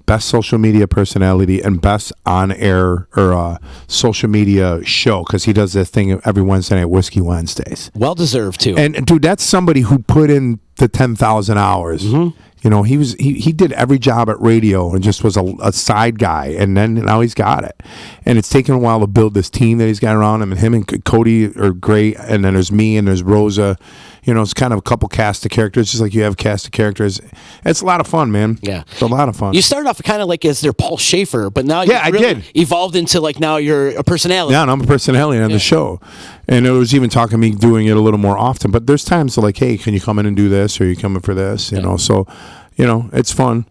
S10: Best Social Media Personality, and Best On-Air or Social Media Show, because he does that thing every Wednesday night, Whiskey Wednesdays.
S11: Well-deserved, too.
S10: And, dude, that's somebody who put in the 10,000 hours. Mm-hmm. You know, he did every job at radio and just was a side guy, and then now he's got it. And it's taken a while to build this team that he's got around him, and him and Cody are great, and then there's me and there's Rosa. You know, it's kind of a couple cast of characters, just like you have cast of characters. It's a lot of fun, man.
S11: Yeah.
S10: It's a lot of fun.
S11: You started off kind of like as their Paul Schaefer, but now
S10: I did.
S11: Evolved into, like, now you're a personality.
S10: Yeah, and I'm a personality on the show. And it was even talking to me doing it a little more often. But there's times like, hey, can you come in and do this? Or are you coming for this? You know, so, you know, it's fun.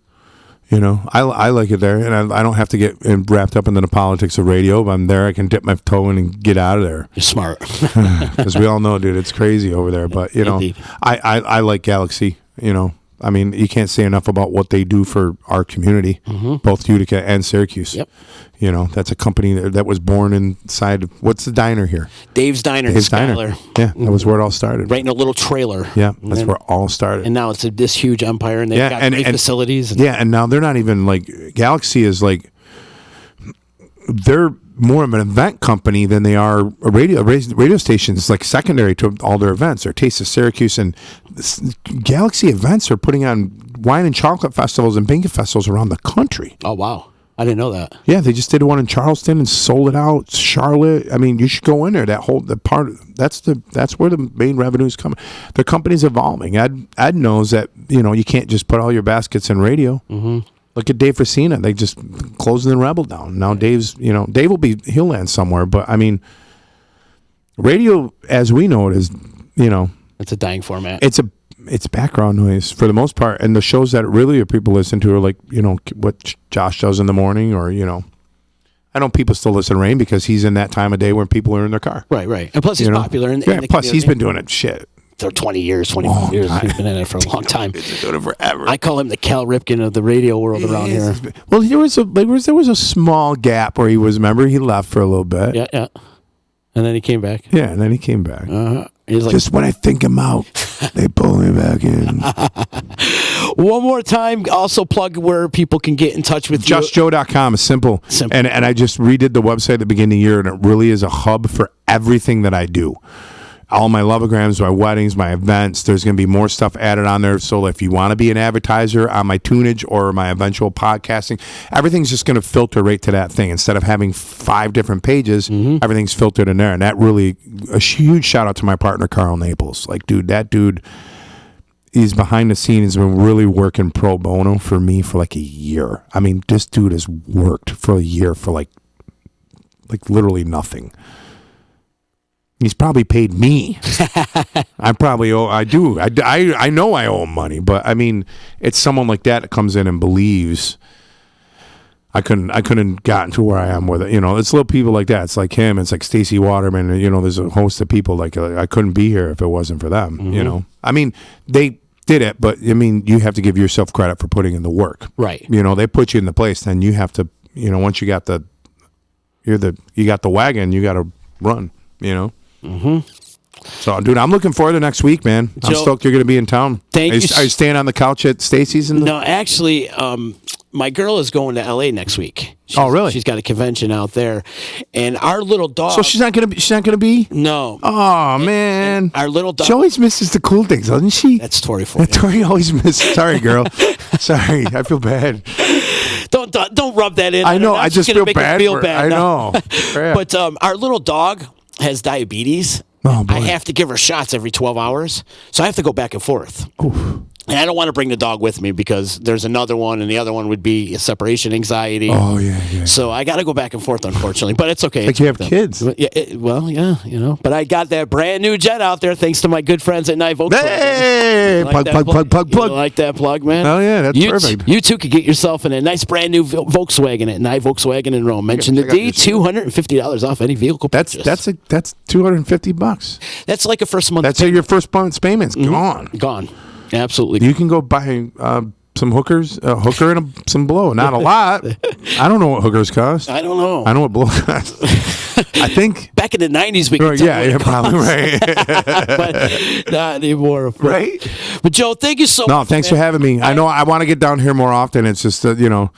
S10: You know, I like it there, and I don't have to get wrapped up into the politics of radio. If I'm there, I can dip my toe in and get out of there.
S11: You're smart.
S10: Because we all know, dude, it's crazy over there. But, you know, I like Galaxy, you know. I mean, you can't say enough about what they do for our community, both Utica and Syracuse.
S11: Yep.
S10: You know, that's a company that was born inside. What's the diner here?
S11: Dave's Diner.
S10: Dave's Diner. Yeah, that was where it all started.
S11: Right in a little trailer.
S10: Yeah, that's where it all started.
S11: And now it's this huge empire, and they've got great facilities.
S10: And now they're not even like, Galaxy is like, they're more of an event company than they are a radio station. It's like secondary to all their events. Their Taste of Syracuse and Galaxy events are putting on wine and chocolate festivals and bingo festivals around the country.
S11: Oh, wow. I didn't know that.
S10: Yeah, they just did one in Charleston and sold it out. Charlotte. I mean, you should go in there. That's where the main revenue is coming. The company's evolving. Ed knows that, you know, you can't just put all your baskets in radio. Mm-hmm. Look at Dave Frasina. They just closing the Rebel down. Now Dave he'll land somewhere. But I mean, radio as we know it is, you know,
S11: it's a dying format.
S10: It's background noise for the most part, and the shows that really people listen to are like, you know, what Josh does in the morning, or, you know, I know people still listen to Rain because he's in that time of day when people are in their car.
S11: Right. And plus he's popular. In the
S10: plus he's been doing it
S11: for 20 years, 25 years. He's been in it for a long time.
S10: He's been doing it forever.
S11: I call him the Cal Ripken of the radio world around here.
S10: Well, there was a small gap where he left for a little bit.
S11: Yeah. And then he came back.
S10: Yeah, and then he came back.
S11: He's like,
S10: just when I think I'm out. They pull me back in.
S11: One more time, also plug where people can get in touch with you.
S10: JustJoe.com is simple. And I just redid the website at the beginning of the year, and it really is a hub for everything that I do. All my loveograms, my weddings, my events. There's going to be more stuff added on there. So if you want to be an advertiser on my tunage or my eventual podcasting, everything's just going to filter right to that thing. Instead of having 5 different pages, everything's filtered in there. And that really, a huge shout out to my partner, Carl Naples. Like, dude, that dude, he's behind the scenes, has been really working pro bono for me for like a year. I mean, this dude has worked for a year for like literally nothing. He's probably paid me. I probably owe. I do. I know I owe him money, but I mean, it's someone like that comes in and believes. I couldn't gotten to where I am with it. You know, it's little people like that. It's like him. It's like Stacey Waterman. You know, there's a host of people like I couldn't be here if it wasn't for them. You know, I mean, they did it, but I mean, you have to give yourself credit for putting in the work. Right. You know, they put you in the place, then you have to. You know, once you got the wagon, you got to run. You know. So, dude, I'm looking forward to next week, man. I'm
S11: Joe,
S10: stoked you're going to be in town. Are you staying on the couch at Stacy's?
S11: No, actually, my girl is going to L.A. next week.
S10: Really?
S11: She's got a convention out there, and our little dog.
S10: So she's not going to be. She's not going to be.
S11: No.
S10: Oh man,
S11: and our little dog.
S10: She always misses the cool things, doesn't she?
S11: That's Tori for you.
S10: Tori always misses. Sorry, girl. Sorry, I feel bad.
S11: Don't rub that in.
S10: I know. I just feel bad.
S11: I
S10: know.
S11: But our little dog has diabetes.
S10: Oh, boy.
S11: I have to give her shots every 12 hours, so I have to go back and forth.
S10: Oof.
S11: And I don't want to bring the dog with me because there's another one, and the other one would be separation anxiety.
S10: Oh, yeah.
S11: So I got to go back and forth, unfortunately. But it's okay.
S10: Like you have kids.
S11: Yeah, yeah, you know. But I got that brand new jet out there thanks to my good friends at Nye Volkswagen.
S10: Hey!
S11: Like
S10: Plug.
S11: You like that plug, man?
S10: Oh, yeah, that's perfect.
S11: You too could get yourself in a nice brand new Volkswagen at Nye Volkswagen in Rome. Mention the D, $250 off any vehicle purchase.
S10: That's $250.
S11: That's like a first month.
S10: That's your first month's payment's gone.
S11: Gone. Absolutely.
S10: You can go buy some hookers, a hooker and some blow. Not a lot. I don't know what hookers cost.
S11: I don't know.
S10: I know what blow costs. I think
S11: back in the 90s we could tell
S10: you're probably right.
S11: But not anymore.
S10: Right?
S11: But Joe, thank you so much.
S10: No, thanks for having me. I know I want to get down here more often. It's just you know,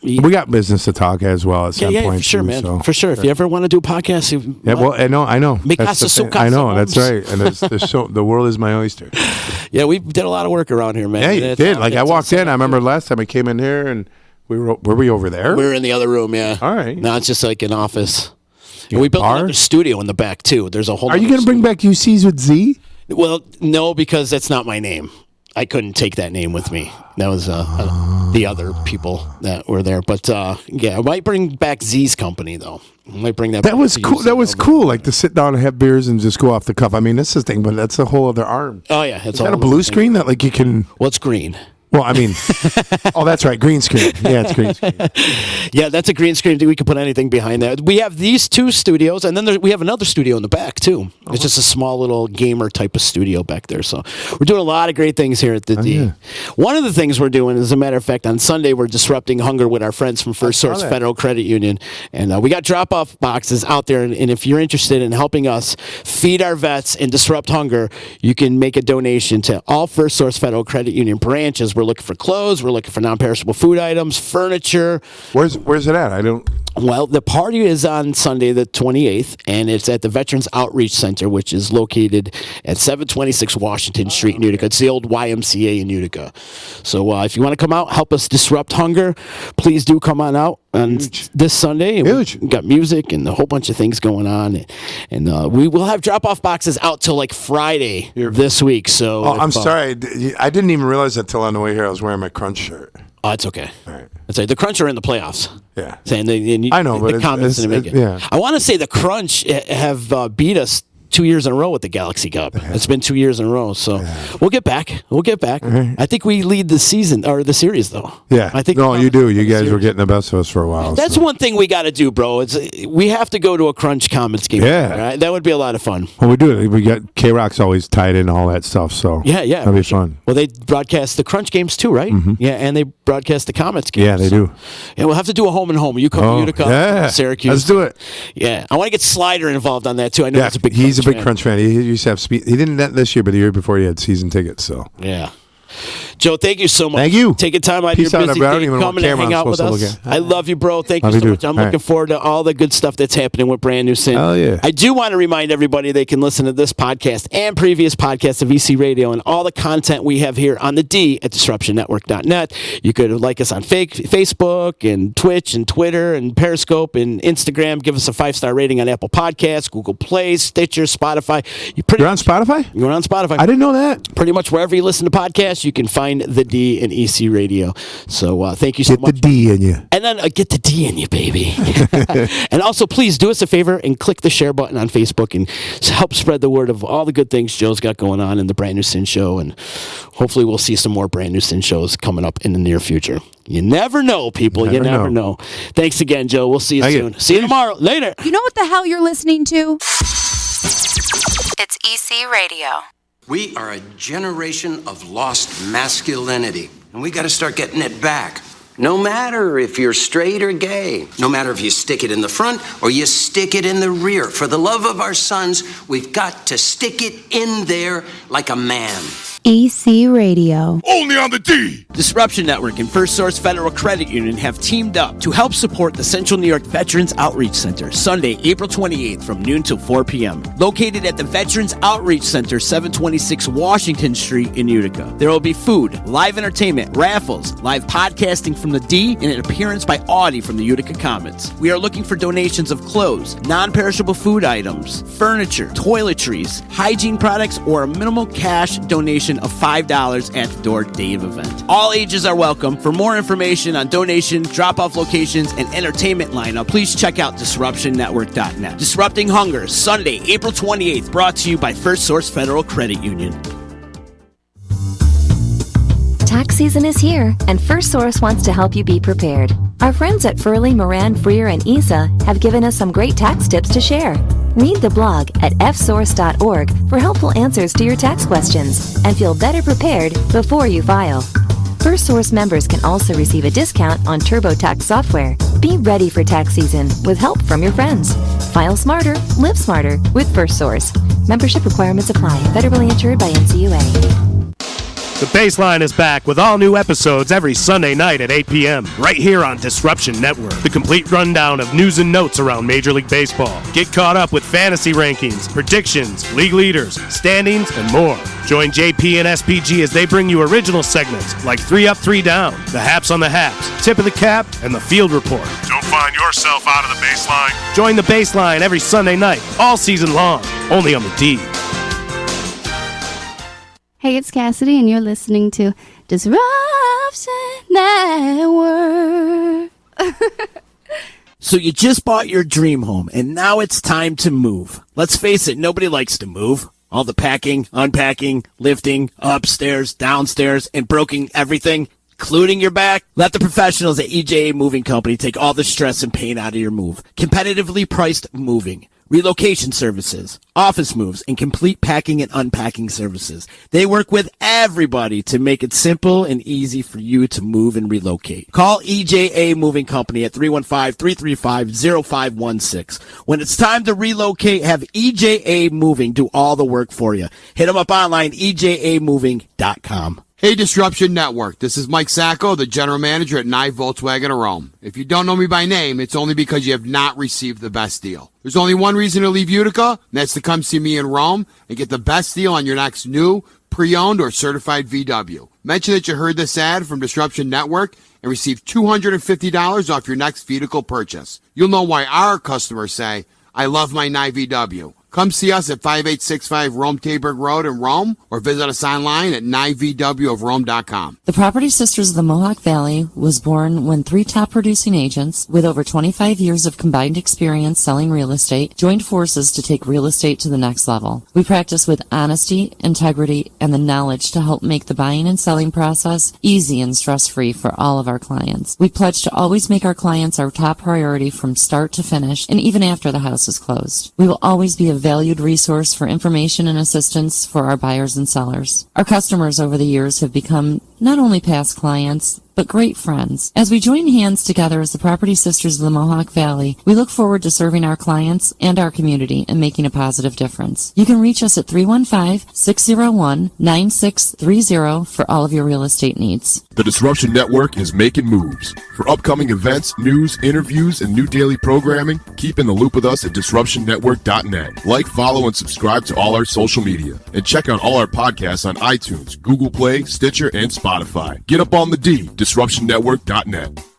S10: we got business to talk as well at some point.
S11: For sure,
S10: too,
S11: man.
S10: So.
S11: For sure. If you ever want to do a podcast,
S10: I know.
S11: That's
S10: right. And the world is my oyster.
S11: Yeah, we did a lot of work around here, man.
S10: Yeah, you did. Like I walked in. I remember last time I came in here, and were we over there?
S11: We were in the other room. Yeah.
S10: All right.
S11: Now it's just like an office. And we built another studio in the back too. There's a whole.
S10: Are you going to bring back UCs with Z?
S11: Well, no, because that's not my name. I couldn't take that name with me. That was the other people that were there. But yeah, I might bring back Z's company though. I might bring that.
S10: That was cool. That was cool. Like to sit down and have beers and just go off the cuff. I mean, this is the thing, but that's a whole other arm.
S11: Oh yeah,
S10: it's a blue screen that like you can.
S11: What's green?
S10: Well, I mean, oh, that's right, green screen. Yeah, it's green screen.
S11: Yeah, that's a green screen. We can put anything behind that. We have these 2 studios, and then we have another studio in the back, too. It's just a small little gamer type of studio back there. So we're doing a lot of great things here at the D.
S10: Yeah.
S11: One of the things we're doing, as a matter of fact, on Sunday, we're disrupting hunger with our friends from First Source Federal Credit Union. And we got drop-off boxes out there, and if you're interested in helping us feed our vets and disrupt hunger, you can make a donation to all First Source Federal Credit Union branches. We're looking for clothes. We're looking for non-perishable food items, furniture.
S10: Where's it at? I don't.
S11: Well, the party is on Sunday the 28th, and it's at the Veterans Outreach Center, which is located at 726 Washington Street in Utica. It's the old YMCA in Utica. So if you want to come out, help us disrupt hunger, please do come on out on this Sunday.
S10: Huge.
S11: We got music and a whole bunch of things going on. And we will have drop-off boxes out till like Friday this week. So
S10: I'm sorry. I didn't even realize that till on the way here I was wearing my Crunch shirt.
S11: Oh, it's okay.
S10: All right.
S11: It's like the Crunch are in the playoffs.
S10: Yeah.
S11: I know,
S10: but
S11: the comments didn't make it.
S10: Yeah.
S11: I want to say the Crunch have beat us 2 years in a row with the Galaxy Cup. It's been 2 years in a row, so we'll get back.
S10: Right.
S11: I think we lead the season or the series, though.
S10: Yeah,
S11: I think.
S10: No, you do. You guys were getting the best of us for a while.
S11: That's one thing we got to do, bro. We have to go to a Crunch Comets game.
S10: Yeah,
S11: right? That would be a lot of fun.
S10: Well, we do it. We got K-Rock's always tied in all that stuff. So
S11: yeah,
S10: that'll be fun.
S11: Well, they broadcast the Crunch games too, right?
S10: Mm-hmm.
S11: Yeah, and they broadcast the Comets games.
S10: Yeah, they do.
S11: Yeah, we'll have to do a home and home. You come to Utica, Syracuse.
S10: Let's do it.
S11: Yeah, I want to get Slider involved on that too. I know he's a
S10: a big Crunch fan. He used to have speed. He didn't this year, but the year before he had season tickets. So
S11: yeah. Joe, thank you so much.
S10: Thank you.
S11: Taking time out of
S10: Peace
S11: your
S10: out,
S11: busy
S10: bro. I don't
S11: day,
S10: even know what
S11: coming and
S10: camera
S11: hang
S10: I'm
S11: out with
S10: supposed to
S11: us.
S10: look at.
S11: I love you, bro. Thank you
S10: Love
S11: so
S10: you,
S11: much.
S10: dude.
S11: I'm
S10: All
S11: looking
S10: right.
S11: forward to all the good stuff that's happening with Brand New Sin.
S10: Oh, yeah.
S11: I do want to remind everybody they can listen to this podcast and previous podcasts of EC Radio and all the content we have here on the D at DisruptionNetwork.net. You could like us on Facebook and Twitch and Twitter and Periscope and Instagram. Give us a 5-star rating on Apple Podcasts, Google Play, Stitcher, Spotify.
S10: You're on Spotify?
S11: You're on Spotify.
S10: I didn't know that.
S11: Pretty much wherever you listen to podcasts, you can find the D in EC Radio. So thank you so much.
S10: Get the D in you.
S11: And then get the D in you, baby. And also, please do us a favor and click the share button on Facebook and help spread the word of all the good things Joe's got going on in the Brand New Sin Show. And hopefully we'll see some more Brand New Sin shows coming up in the near future. You never know, people. You never know. Thanks again, Joe. We'll see you soon. See you tomorrow. Later.
S1: You know what the hell you're listening to? It's EC Radio.
S12: We are a generation of lost masculinity, and we got to start getting it back. No matter if you're straight or gay, no matter if you stick it in the front or you stick it in the rear. For the love of our sons, we've got to stick it in there like a man.
S6: EC Radio.
S5: Only on the D.
S2: Disruption Network and First Source Federal Credit Union have teamed up to help support the Central New York Veterans Outreach Center Sunday, April 28th from noon till 4 p.m. Located at the Veterans Outreach Center, 726 Washington Street in Utica. There will be food, live entertainment, raffles, live podcasting from the D, and an appearance by Audie from the Utica Comets. We are looking for donations of clothes, non-perishable food items, furniture, toiletries, hygiene products, or a minimal cash donation of $5 at the door day of event. All ages are welcome. For more information on donation, drop-off locations, and entertainment lineup, please check out DisruptionNetwork.net. Disrupting Hunger, Sunday, April 28th, brought to you by First Source Federal Credit Union.
S3: Tax season is here, and First Source wants to help you be prepared. Our friends at Furley, Moran, Freer, and ESA have given us some great tax tips to share. Read the blog at fsource.org for helpful answers to your tax questions and feel better prepared before you file. First Source members can also receive a discount on TurboTax software. Be ready for tax season with help from your friends. File smarter, live smarter with First Source. Membership requirements apply. Federally insured by NCUA.
S4: The Baseline is back with all new episodes every Sunday night at 8 p.m. right here on Disruption Network. The complete rundown of news and notes around Major League Baseball. Get caught up with fantasy rankings, predictions, league leaders, standings, and more. Join JP and SPG as they bring you original segments like 3 Up, 3 Down, the Haps on the Haps, Tip of the Cap, and the Field Report.
S5: Don't find yourself out of the baseline.
S4: Join the Baseline every Sunday night, all season long, only on the D.
S6: Hey, it's Cassidy, and you're listening to Disruption Network.
S2: So you just bought your dream home, and now it's time to move. Let's face it, nobody likes to move. All the packing, unpacking, lifting, upstairs, downstairs, and broking everything, including your back. Let the professionals at EJA Moving Company take all the stress and pain out of your move. Competitively priced moving, relocation services, office moves, and complete packing and unpacking services. They work with everybody to make it simple and easy for you to move and relocate. Call EJA Moving Company at 315-335-0516. When it's time to relocate, have EJA Moving do all the work for you. Hit them up online, ejamoving.com.
S7: Hey, Disruption Network. This is Mike Sacco, the general manager at Nye Volkswagen of Rome. If you don't know me by name, it's only because you have not received the best deal. There's only one reason to leave Utica, and that's to come see me in Rome and get the best deal on your next new, pre-owned, or certified VW. Mention that you heard this ad from Disruption Network and receive $250 off your next vehicle purchase. You'll know why our customers say, I love my Nye VW. Come see us at 5865 Rome Taberg Road in Rome, or visit us online at nyvwofrome.com.
S8: The Property Sisters of the Mohawk Valley was born when 3 top producing agents with over 25 years of combined experience selling real estate joined forces to take real estate to the next level. We practice with honesty, integrity, and the knowledge to help make the buying and selling process easy and stress-free for all of our clients. We pledge to always make our clients our top priority from start to finish, and even after the house is closed. We will always be a valued resource for information and assistance for our buyers and sellers. Our customers over the years have become not only past clients, but great friends. As we join hands together as the Property Sisters of the Mohawk Valley, we look forward to serving our clients and our community and making a positive difference. You can reach us at 315-601-9630 for all of your real estate needs.
S5: The Disruption Network is making moves. For upcoming events, news, interviews, and new daily programming, keep in the loop with us at DisruptionNetwork.net. Like, follow, and subscribe to all our social media. And check out all our podcasts on iTunes, Google Play, Stitcher, and Spotify. Get up on the D, DisruptionNetwork.net.